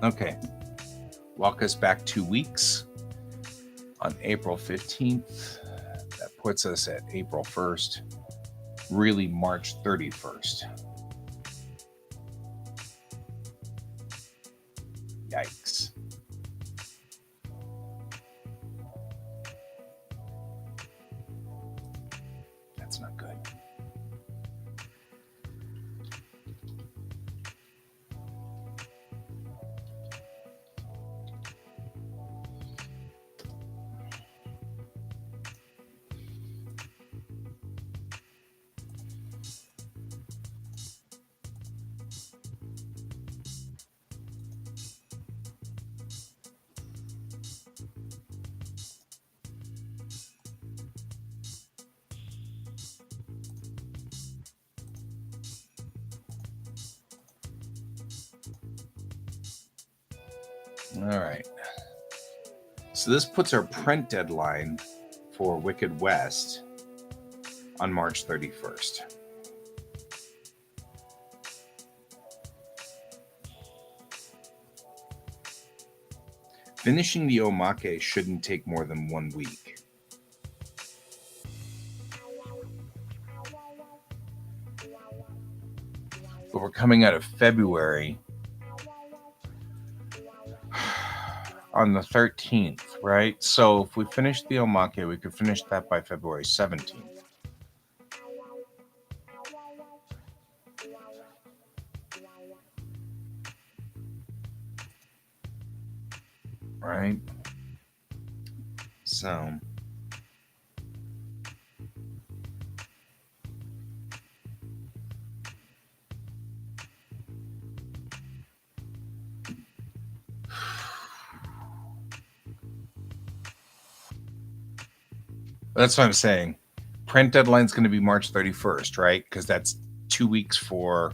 Okay. Walk us back 2 weeks on April 15th. That puts us at April 1st, really March 31st. Yikes. That's not good. All right. So this puts our print deadline for Wicked West on March 31st. Finishing the omake shouldn't take more than 1 week. But we're coming out of February on the 13th, right? So if we finish the omake, we could finish that by February 17th. Right? So that's what I'm saying. Print deadline is going to be March 31st, right? Because that's 2 weeks for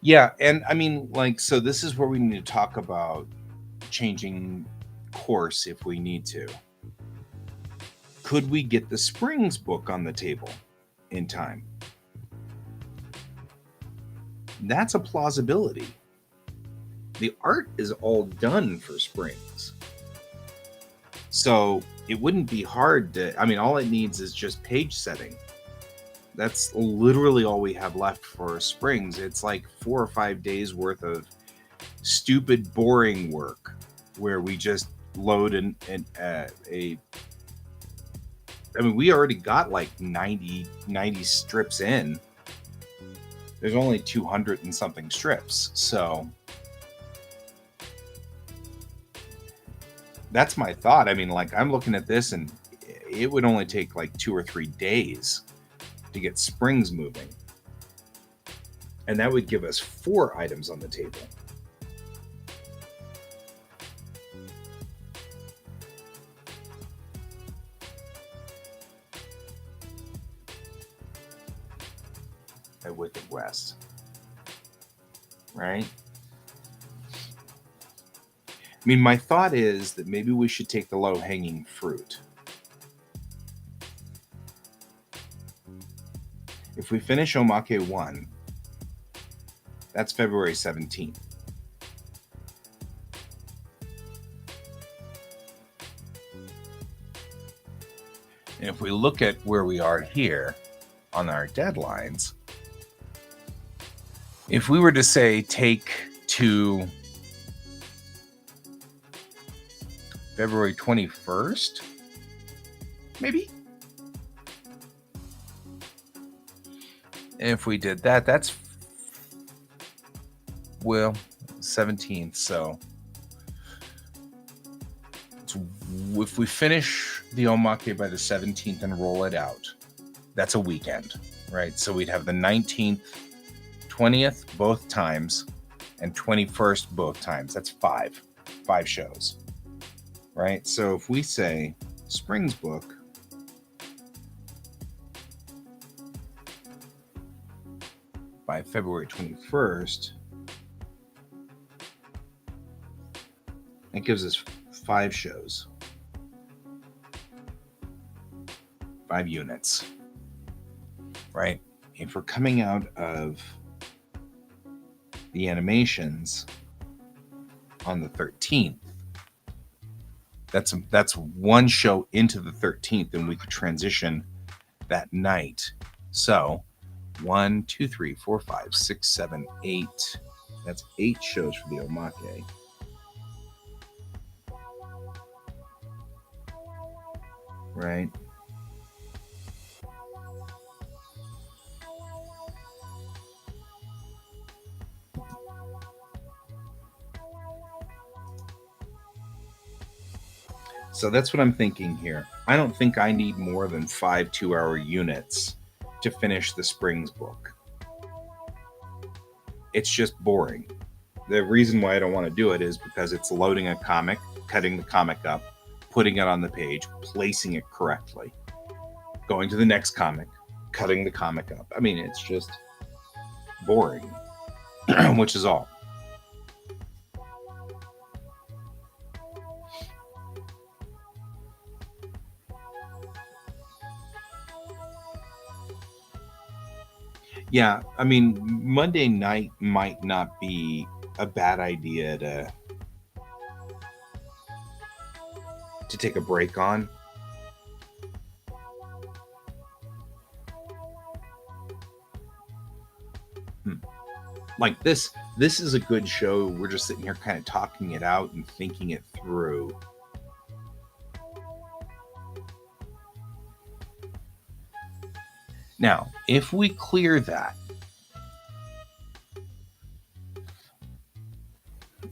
yeah, and I mean, like, so this is where we need to talk about changing course if we need to. Could we get the Springs book on the table in time? That's a plausibility. The art is all done for Springs. So it wouldn't be hard to, I mean, all it needs is just page setting. That's literally all we have left for Springs. It's like 4 or 5 days worth of stupid, boring work where we just load I mean, we already got like 90 strips in. There's only 200 and something strips. So that's my thought. I mean, like, I'm looking at this and it would only take like 2 or 3 days to get Springs moving. And that would give us 4 items on the table. At Wicked West. Right? I mean, my thought is that maybe we should take the low-hanging fruit. If we finish Omake 1, that's February 17th. And if we look at where we are here on our deadlines, if we were to say take to February 21st, maybe. If we did that, that's, well, 17th. So if we finish the Omake by the 17th and roll it out, that's a weekend, right? So we'd have the 19th, 20th, both times, and 21st, both times. That's five shows, right? So if we say Springs book, by February 21st, it gives us 5 shows, 5 units, right? If we're coming out of the animations on the 13th, that's one show into the 13th, and we could transition that night. So 1, 2, 3, 4, 5, 6, 7, 8. That's 8 shows for the Omake. Right? So that's what I'm thinking here. I don't think I need more than 5 2-hour units to finish the Springs book. It's just boring. The reason why I don't want to do it is because it's loading a comic, cutting the comic up, putting it on the page, placing it correctly, going to the next comic, cutting the comic up. I mean, it's just boring, which is all. Yeah, I mean, Monday night might not be a bad idea to take a break on. Like this is a good show. We're just sitting here kind of talking it out and thinking it through. Now, if we clear that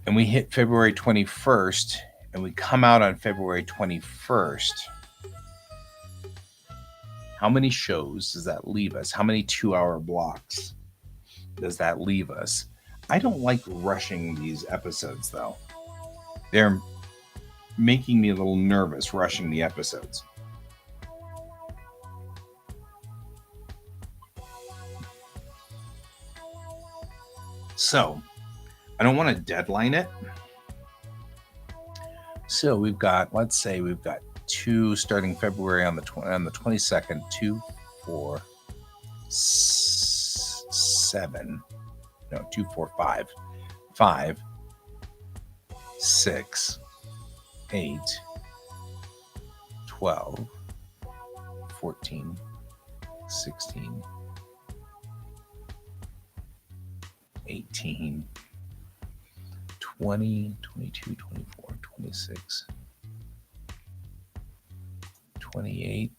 and we hit February 21st and we come out on February 21st, how many shows does that leave us? How many 2-hour blocks does that leave us? I don't like rushing these episodes, though. They're making me a little nervous rushing the episodes. So, I don't want to deadline it. So we've got, let's say we've got 2 starting February on the 22nd, 2, 4, 7. No, 2, 4, 5. 5, 6, 8, 12, 14, 16, 18, 20, 22, 24, 26, 28.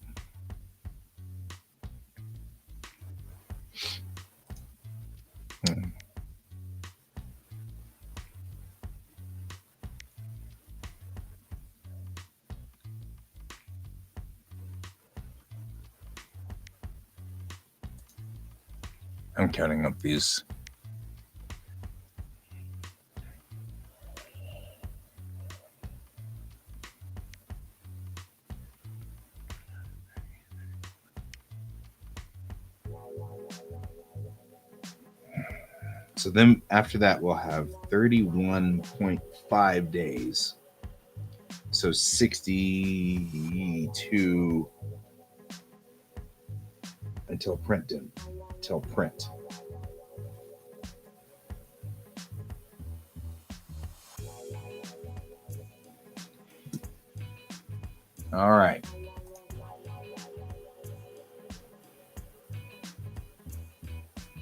I'm counting up these. So then after that, we'll have 31.5 days. So 62 until print due. till print. All right.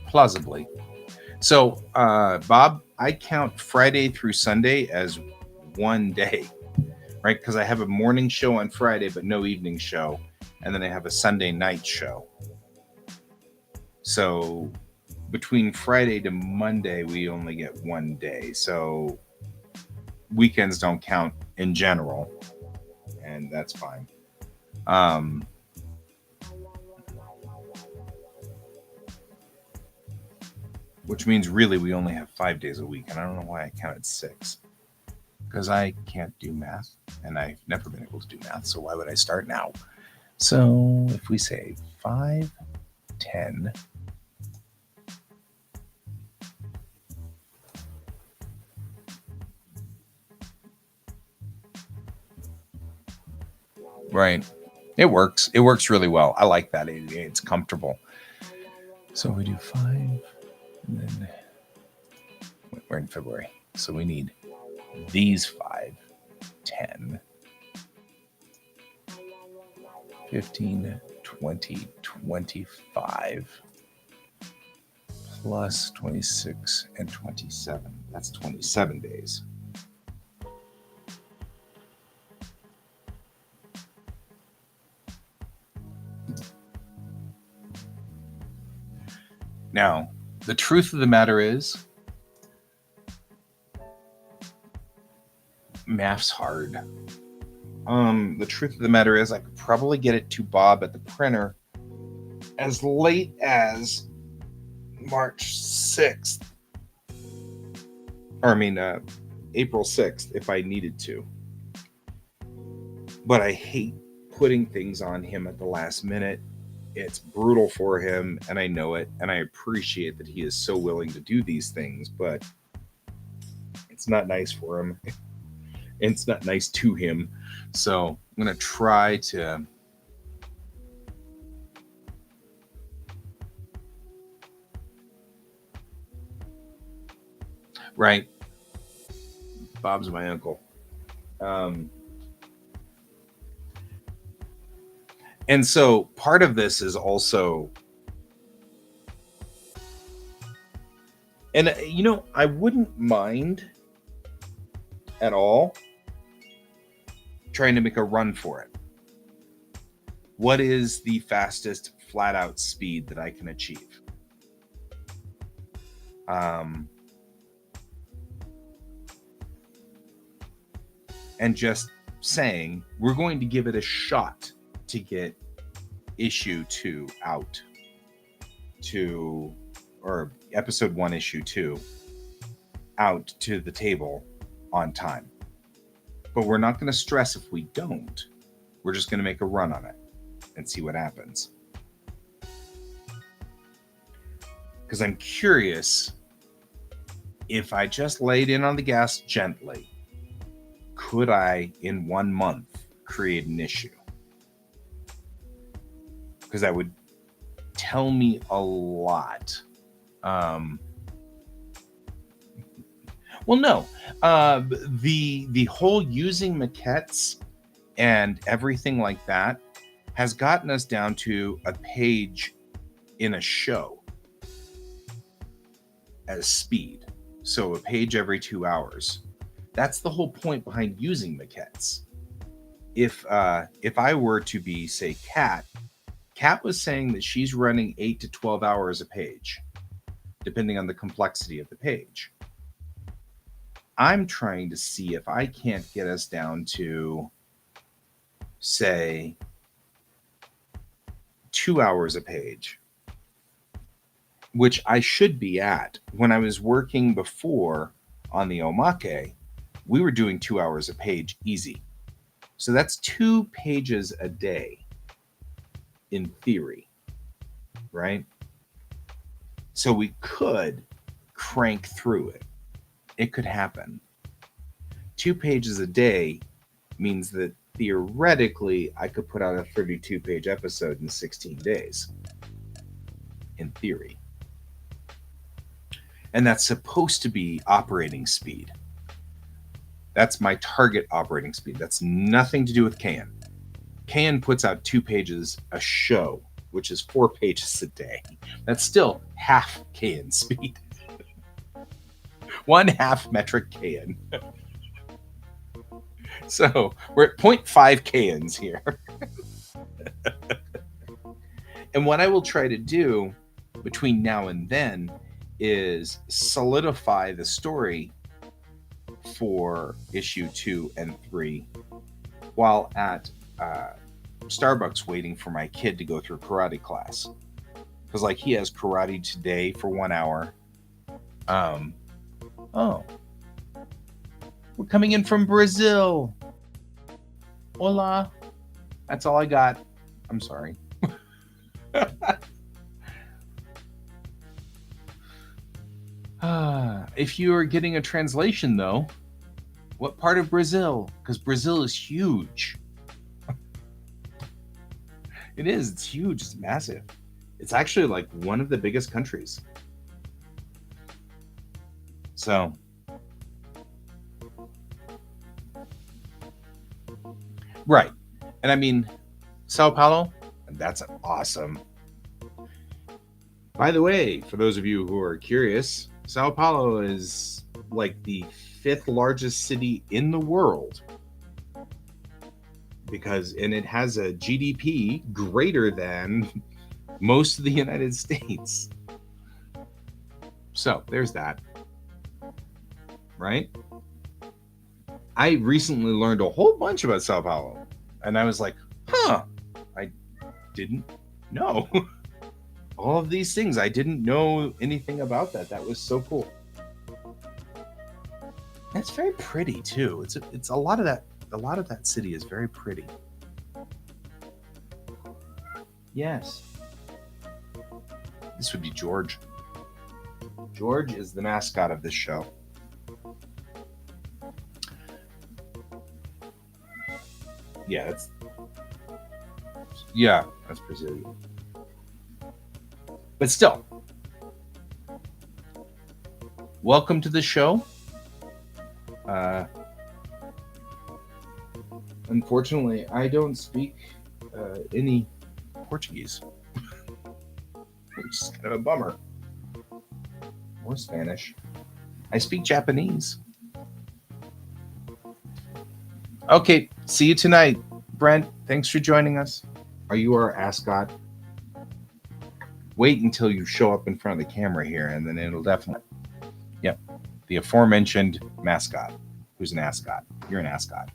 Plausibly. So, Bob, I count Friday through Sunday as one day, right? Because I have a morning show on Friday, but no evening show. And then I have a Sunday night show. So, between Friday to Monday, we only get one day. So, weekends don't count in general. And that's fine. Which means really we only have 5 days a week. And I don't know why I counted 6. Because I can't do math. And I've never been able to do math. So why would I start now? So if we say 5, 10, right. It works. It works really well. I like that. It's comfortable. So we do 5, and then we're in February. So we need these 5, 10, 15, 20, 25, plus 26 and 27. That's 27 days. Now, the truth of the matter is, math's hard. The truth of the matter is, I could probably get it to Bob at the printer as late as March 6th. Or, April 6th if I needed to. But I hate putting things on him at the last minute. It's brutal for him, and I know it, and I appreciate that he is so willing to do these things, but it's not nice for him. It's not nice to him. So I'm going to try to right. Bob's my uncle. And so part of this is also, and I wouldn't mind at all trying to make a run for it. What is the fastest flat out speed that I can achieve? And just saying, we're going to give it a shot to get issue 2 out or episode 1, issue 2 out to the table on time. But we're not going to stress if we don't. We're just going to make a run on it and see what happens. Because I'm curious, if I just laid in on the gas gently, could I, in 1 month, create an issue? Because that would tell me a lot. Well, no. The whole using maquettes and everything like that has gotten us down to a page in a show as speed. So a page every 2 hours. That's the whole point behind using maquettes. If I were to be, say, Kat was saying that she's running 8 to 12 hours a page, depending on the complexity of the page. I'm trying to see if I can't get us down to, say, 2 hours a page, which I should be at. When I was working before on the Omake, we were doing 2 hours a page easy. So that's 2 pages a day in theory, right? So we could crank through it. It could happen. 2 pages a day means that theoretically I could put out a 32-page episode in 16 days. in theory. And that's supposed to be operating speed. That's my target operating speed. That's nothing to do with Cayen. Cayen puts out 2 pages a show, which is 4 pages a day. That's still half Cayen speed. 1/2 metric Cayen. So we're at 0.5 Cayens here. And what I will try to do between now and then is solidify the story for issue 2 and 3 while at Starbucks waiting for my kid to go through karate class. Because like he has karate today for 1 hour. Oh, we're coming in from Brazil. Hola. That's all I got. I'm sorry. If you are getting a translation, though, what part of Brazil? Because Brazil is huge. It is. It's huge. It's massive. It's actually like one of the biggest countries. So, right. And I mean, Sao Paulo, that's awesome. By the way, for those of you who are curious, Sao Paulo is like the 5th largest city in the world and it has a GDP greater than most of the United States. So there's that. Right? I recently learned a whole bunch about Sao Paulo and I was like, I didn't know. All of these things. I didn't know anything about that. That was so cool. That's very pretty too. It's a lot of that. A lot of that city is very pretty. Yes. This would be George. George is the mascot of this show. Yeah, that's Brazilian. But still, welcome to the show. Unfortunately, I don't speak any Portuguese, which is kind of a bummer. Or Spanish. I speak Japanese. Okay, see you tonight. Brent, thanks for joining us. Are you our ascot? Wait until you show up in front of the camera here, and then it'll definitely... Yep, the aforementioned mascot. Who's an ascot? You're an ascot.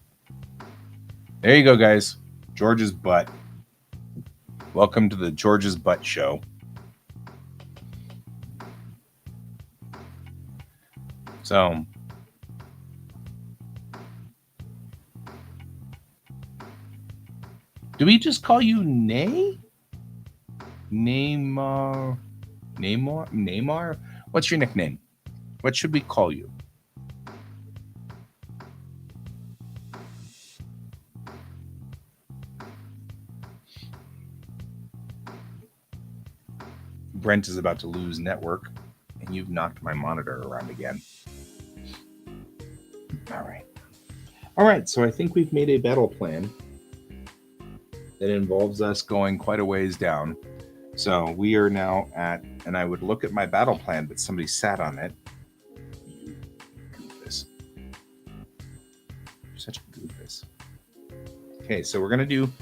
There you go, guys. George's butt. Welcome to the George's Butt Show. So... do we just call you Nay? Neymar? What's your nickname? What should we call you? Brent is about to lose network, and you've knocked my monitor around again. All right, so I think we've made a battle plan that involves us going quite a ways down. So we are now at, and I would look at my battle plan, but somebody sat on it. You goofus. You're such a goofus. Okay, so we're going to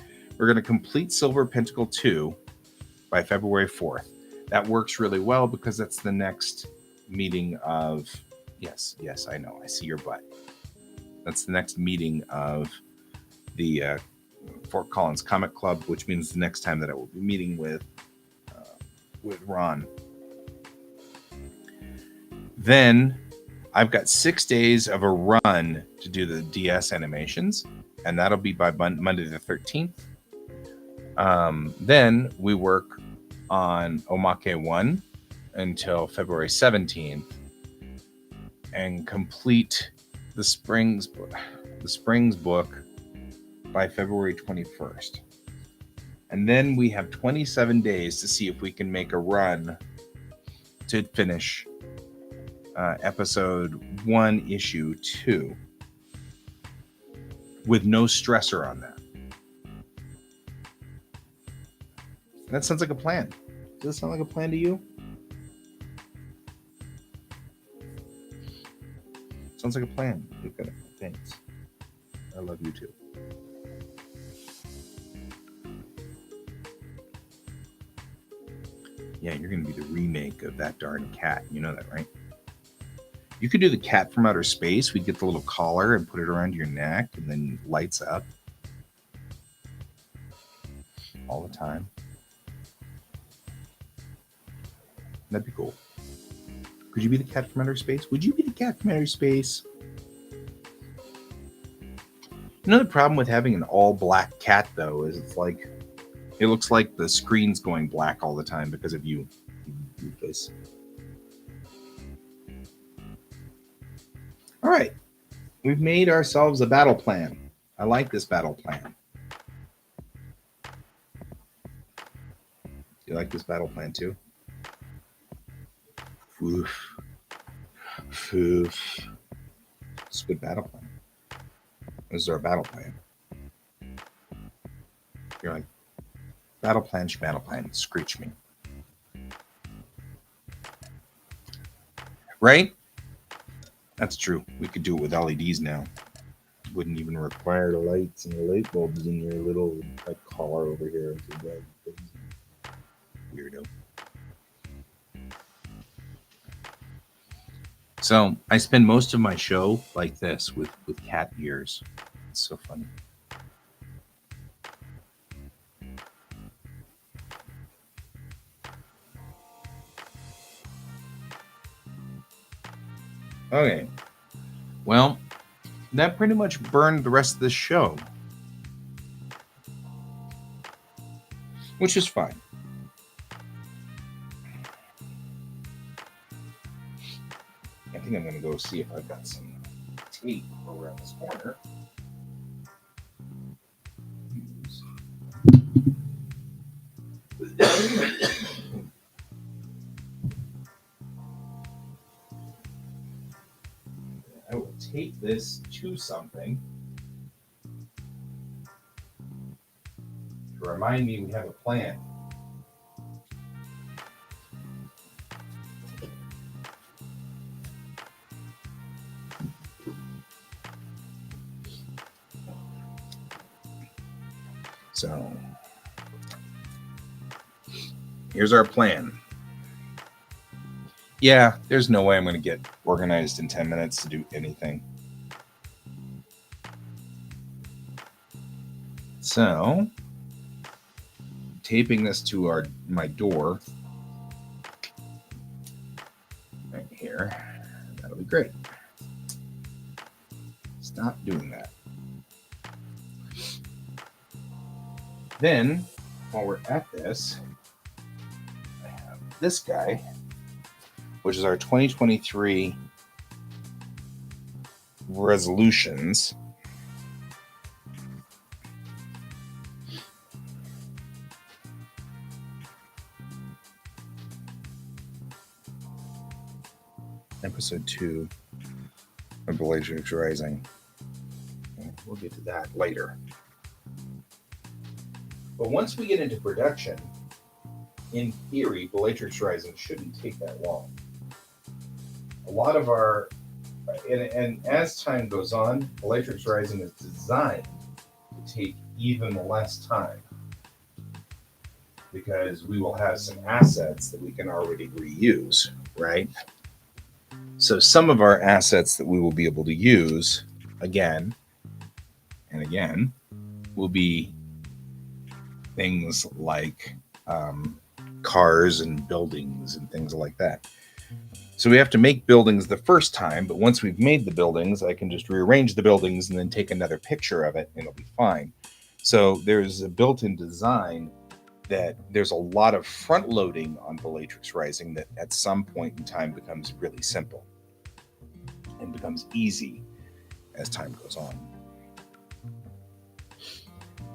complete Silver Pentacle 2 by February 4th. That works really well because that's the next meeting of, yes, I know, I see your butt. That's the next meeting of the Fort Collins Comic Club, which means the next time that I will be meeting with Ron. Then I've got 6 days of a run to do the DS animations, and that'll be by Monday the 13th. Then we work on Omake 1 until February 17th and complete the Springs book by February 21st. And then we have 27 days to see if we can make a run to finish episode 1, issue 2 with no stressor on that. That sounds like a plan. Does that sound like a plan to you? Sounds like a plan. You've got it. Thanks. I love you too. Yeah, you're going to be the remake of that darn cat. You know that, right? You could do the cat from outer space. We'd get the little collar and put it around your neck and then lights up all the time. That'd be cool. Could you be the cat from outer space? Would you be the cat from outer space? You know the problem with having an all black cat though is it looks like the screen's going black all the time because of you. This. All right. We've made ourselves a battle plan. I like this battle plan. You like this battle plan too? Oof. Oof. It's a good battle plan. This is our battle plan. You're like, battle plan, screech me. Right? That's true. We could do it with LEDs now. Wouldn't even require the lights and the light bulbs in your little collar over here. Weirdo. So I spend most of my show like this with cat ears. It's so funny. Okay. Well, that pretty much burned the rest of the show. Which is fine. I think I'm going to go see if I've got some tape over in this corner. I will tape this to something to remind me we have a plan. So, here's our plan. Yeah, there's no way I'm going to get organized in 10 minutes to do anything. So, taping this to my door right here, that'll be great. Stop doing that. Then, while we're at this, I have this guy, which is our 2023 resolutions. Episode 2 of Bellatrix Rising. We'll get to that later. But once we get into production, in theory, Bellatrix Rising shouldn't take that long. A lot of our, and as time goes on, Bellatrix Rising is designed to take even less time because we will have some assets that we can already reuse, right? So some of our assets that we will be able to use again and again will be things like cars and buildings and things like that. So we have to make buildings the first time, but once we've made the buildings, I can just rearrange the buildings and then take another picture of it and it'll be fine. So there's a built-in design that there's a lot of front loading on Bellatrix Rising that at some point in time becomes really simple and becomes easy as time goes on.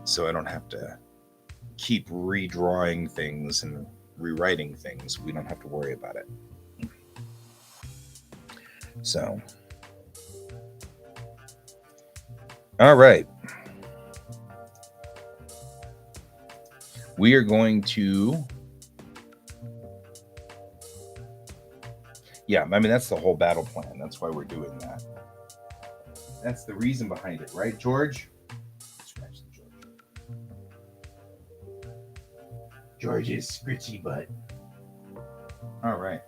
So I don't have to keep redrawing things and rewriting things. We don't have to worry about it. So, all right. We are going to, yeah, I mean, that's the whole battle plan. That's why we're doing that. That's the reason behind it, right, George? Scratch the George. George's scritchy butt. All right.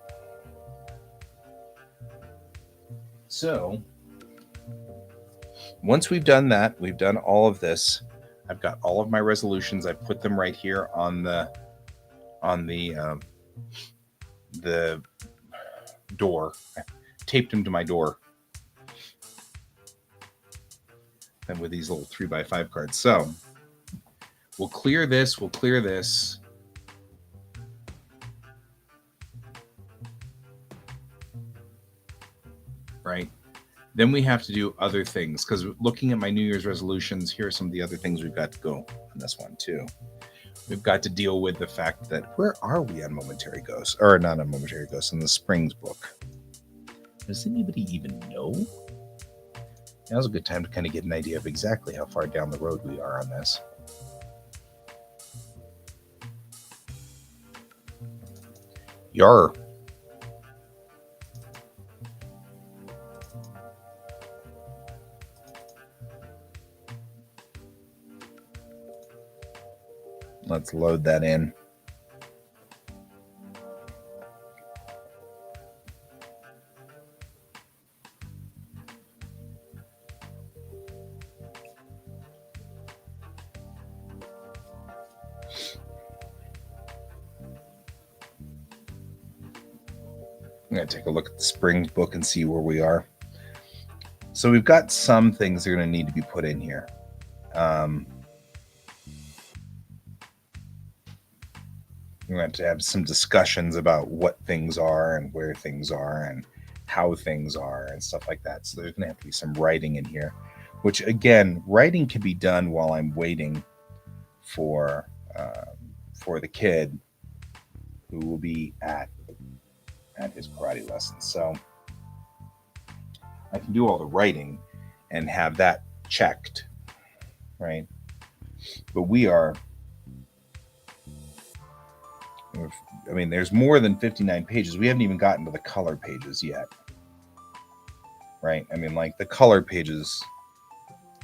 So, once we've done that, we've done all of this. I've got all of my resolutions. I put them right here on the door. I taped them to my door. And with these little 3x5 cards. So we'll clear this. We'll clear this. Right. Then we have to do other things, because looking at my New Year's resolutions, here are some of the other things we've got to go on this one too. We've got to deal with the fact that where are we on Momentary Ghosts? Or not on Momentary Ghosts, in the Springs book. Does anybody even know? Now's a good time to kind of get an idea of exactly how far down the road we are on this. Yar. Let's load that in. I'm going to take a look at the Springs book and see where we are. So we've got some things that are going to need to be put in here. We're going to have some discussions about what things are and where things are and how things are and stuff like that. So there's going to have to be some writing in here, which again, writing can be done while I'm waiting for the kid who will be at his karate lessons. So I can do all the writing and have that checked, right? But we are, I mean, there's more than 59 pages. We haven't even gotten to the color pages yet, right? I mean, like the color pages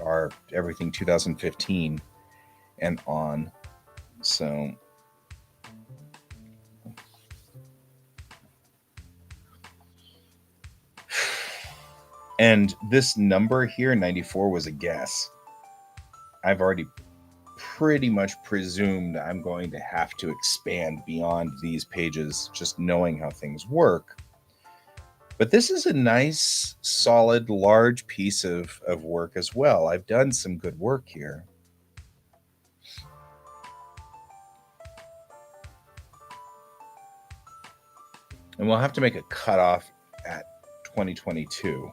are everything 2015 and on. So and this number here, 94, was a guess. I've already pretty much presumed I'm going to have to expand beyond these pages, just knowing how things work. But this is a nice, solid, large piece of work as well. I've done some good work here. And we'll have to make a cutoff at 2022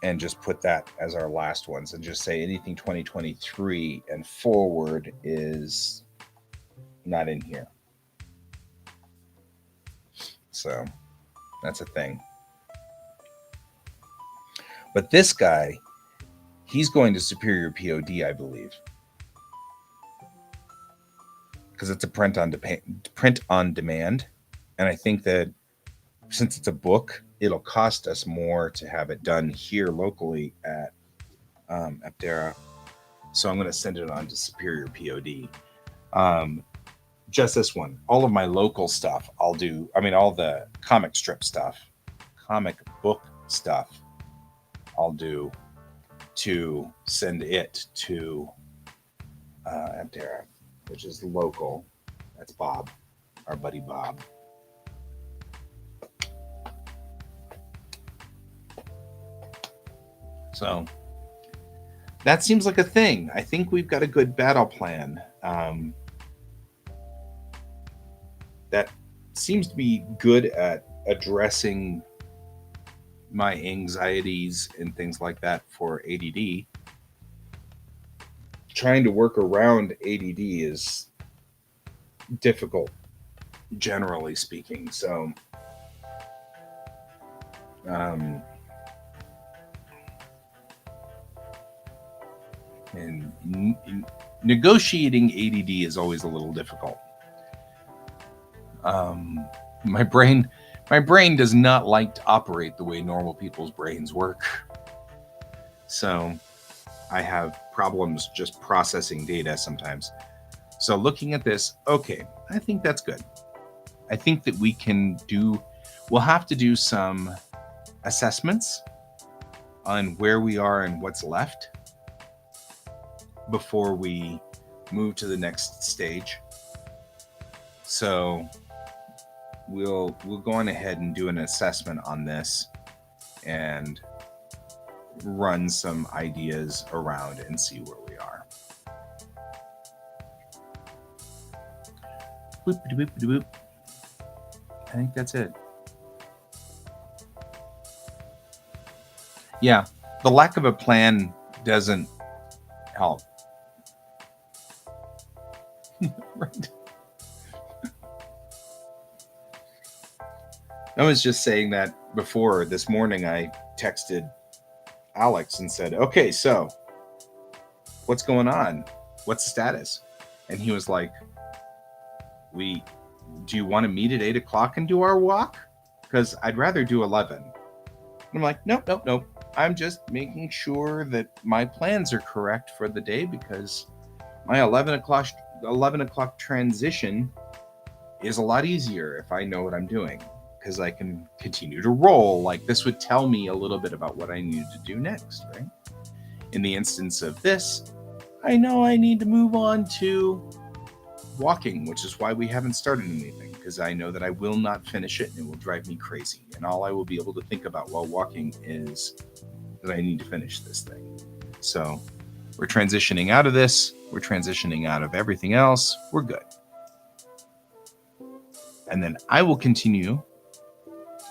and just put that as our last ones and just say anything 2023 and forward is not in here. So that's a thing. But this guy, he's going to Superior POD, I believe, because it's a print on demand. And I think that since it's a book, it'll cost us more to have it done here locally at Aptera. So I'm going to send it on to Superior POD. Just this one. All of my local stuff I'll do. I mean, all the comic strip stuff, comic book stuff I'll do to send it to Aptera, which is local. That's Bob, our buddy Bob. So that seems like a thing. I think we've got a good battle plan. That seems to be good at addressing my anxieties and things like that for ADD. trying to work around ADD is difficult, generally speaking. So, um, and negotiating ADD is always a little difficult. My brain does not like to operate the way normal people's brains work. So I have problems just processing data sometimes. So looking at this, okay, I think that's good. I think that we'll have to do some assessments on where we are and what's left before we move to the next stage. So we'll go on ahead and do an assessment on this and run some ideas around and see where we are. Boop, boop, boop, boop. I think that's it. Yeah, the lack of a plan doesn't help. Right. I was just saying that before this morning. I texted Alex and said, okay, so what's going on? What's the status? And he was like, do you want to meet at 8 o'clock and do our walk? Because I'd rather do 11. And I'm like, nope. I'm just making sure that my plans are correct for the day, because my 11 o'clock transition is a lot easier if I know what I'm doing, because I can continue to roll. Like, this would tell me a little bit about what I need to do next, right? In the instance of this, I know I need to move on to walking, which is why we haven't started anything, because I know that I will not finish it and it will drive me crazy. And all I will be able to think about while walking is that I need to finish this thing. So we're transitioning out of this. We're transitioning out of everything else. We're good. And then I will continue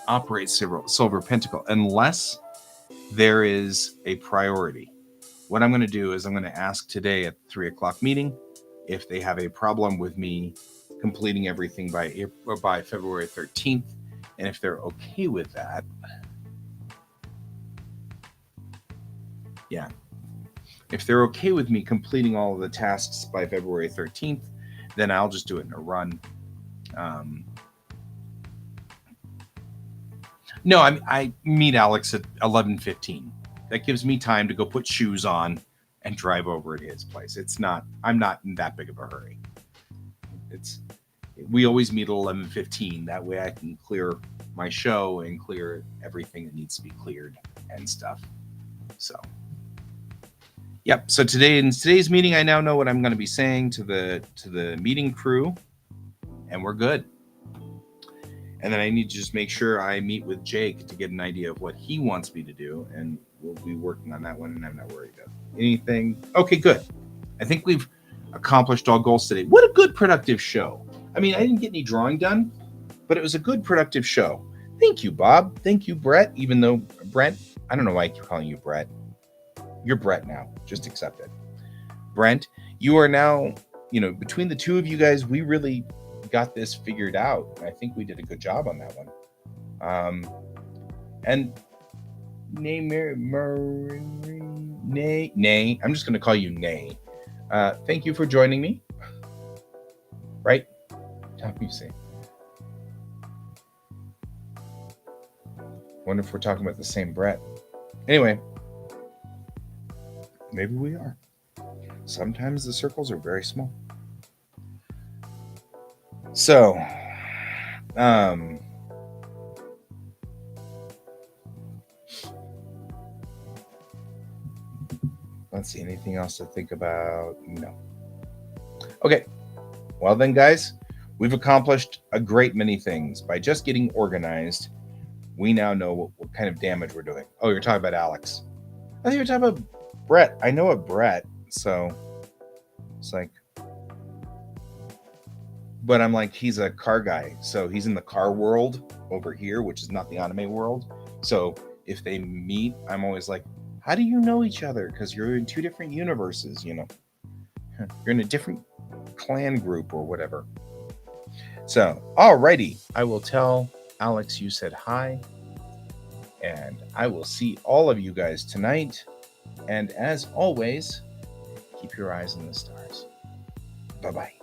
operate Silver Pentacle unless there is a priority. What I'm going to do is I'm going to ask today at the 3 o'clock meeting if they have a problem with me completing everything by February 13th. And if they're okay with that, if they're okay with me completing all of the tasks by February 13th, then I'll just do it in a run. No, I meet Alex at 11:15. That gives me time to go put shoes on and drive over to his place. I'm not in that big of a hurry. We always meet at 11:15. That way I can clear my show and clear everything that needs to be cleared and stuff. So, yep. So in today's meeting, I now know what I'm going to be saying to the meeting crew, and we're good. And then I need to just make sure I meet with Jake to get an idea of what he wants me to do, and we'll be working on that one, and I'm not worried about anything. Okay, good. I think we've accomplished all goals today. What a good, productive show. I mean, I didn't get any drawing done, but it was a good, productive show. Thank you, Bob. Thank you, Brett. Even though, Brent, I don't know why I keep calling you Brett. You're Brett now. Just accept it. Brent, you are now, between the two of you guys, we really got this figured out. I think we did a good job on that one. And Nay, I'm just going to call you Nay. Thank you for joining me. Right? How can you say? Wonder if we're talking about the same Brett. Anyway, maybe we are. Sometimes the circles are very small. So, let's see, anything else to think about? No. Okay. Well then, guys, we've accomplished a great many things by just getting organized. We now know what kind of damage we're doing. Oh, you're talking about Alex. I think you're talking about Brett. I know a Brett, so it's like, but I'm like, he's a car guy, so he's in the car world over here, which is not the anime world. So if they meet, I'm always like, how do you know each other? Because you're in two different universes, You're in a different clan group or whatever. So, alrighty. I will tell Alex you said hi. And I will see all of you guys tonight. And as always, keep your eyes on the stars. Bye-bye.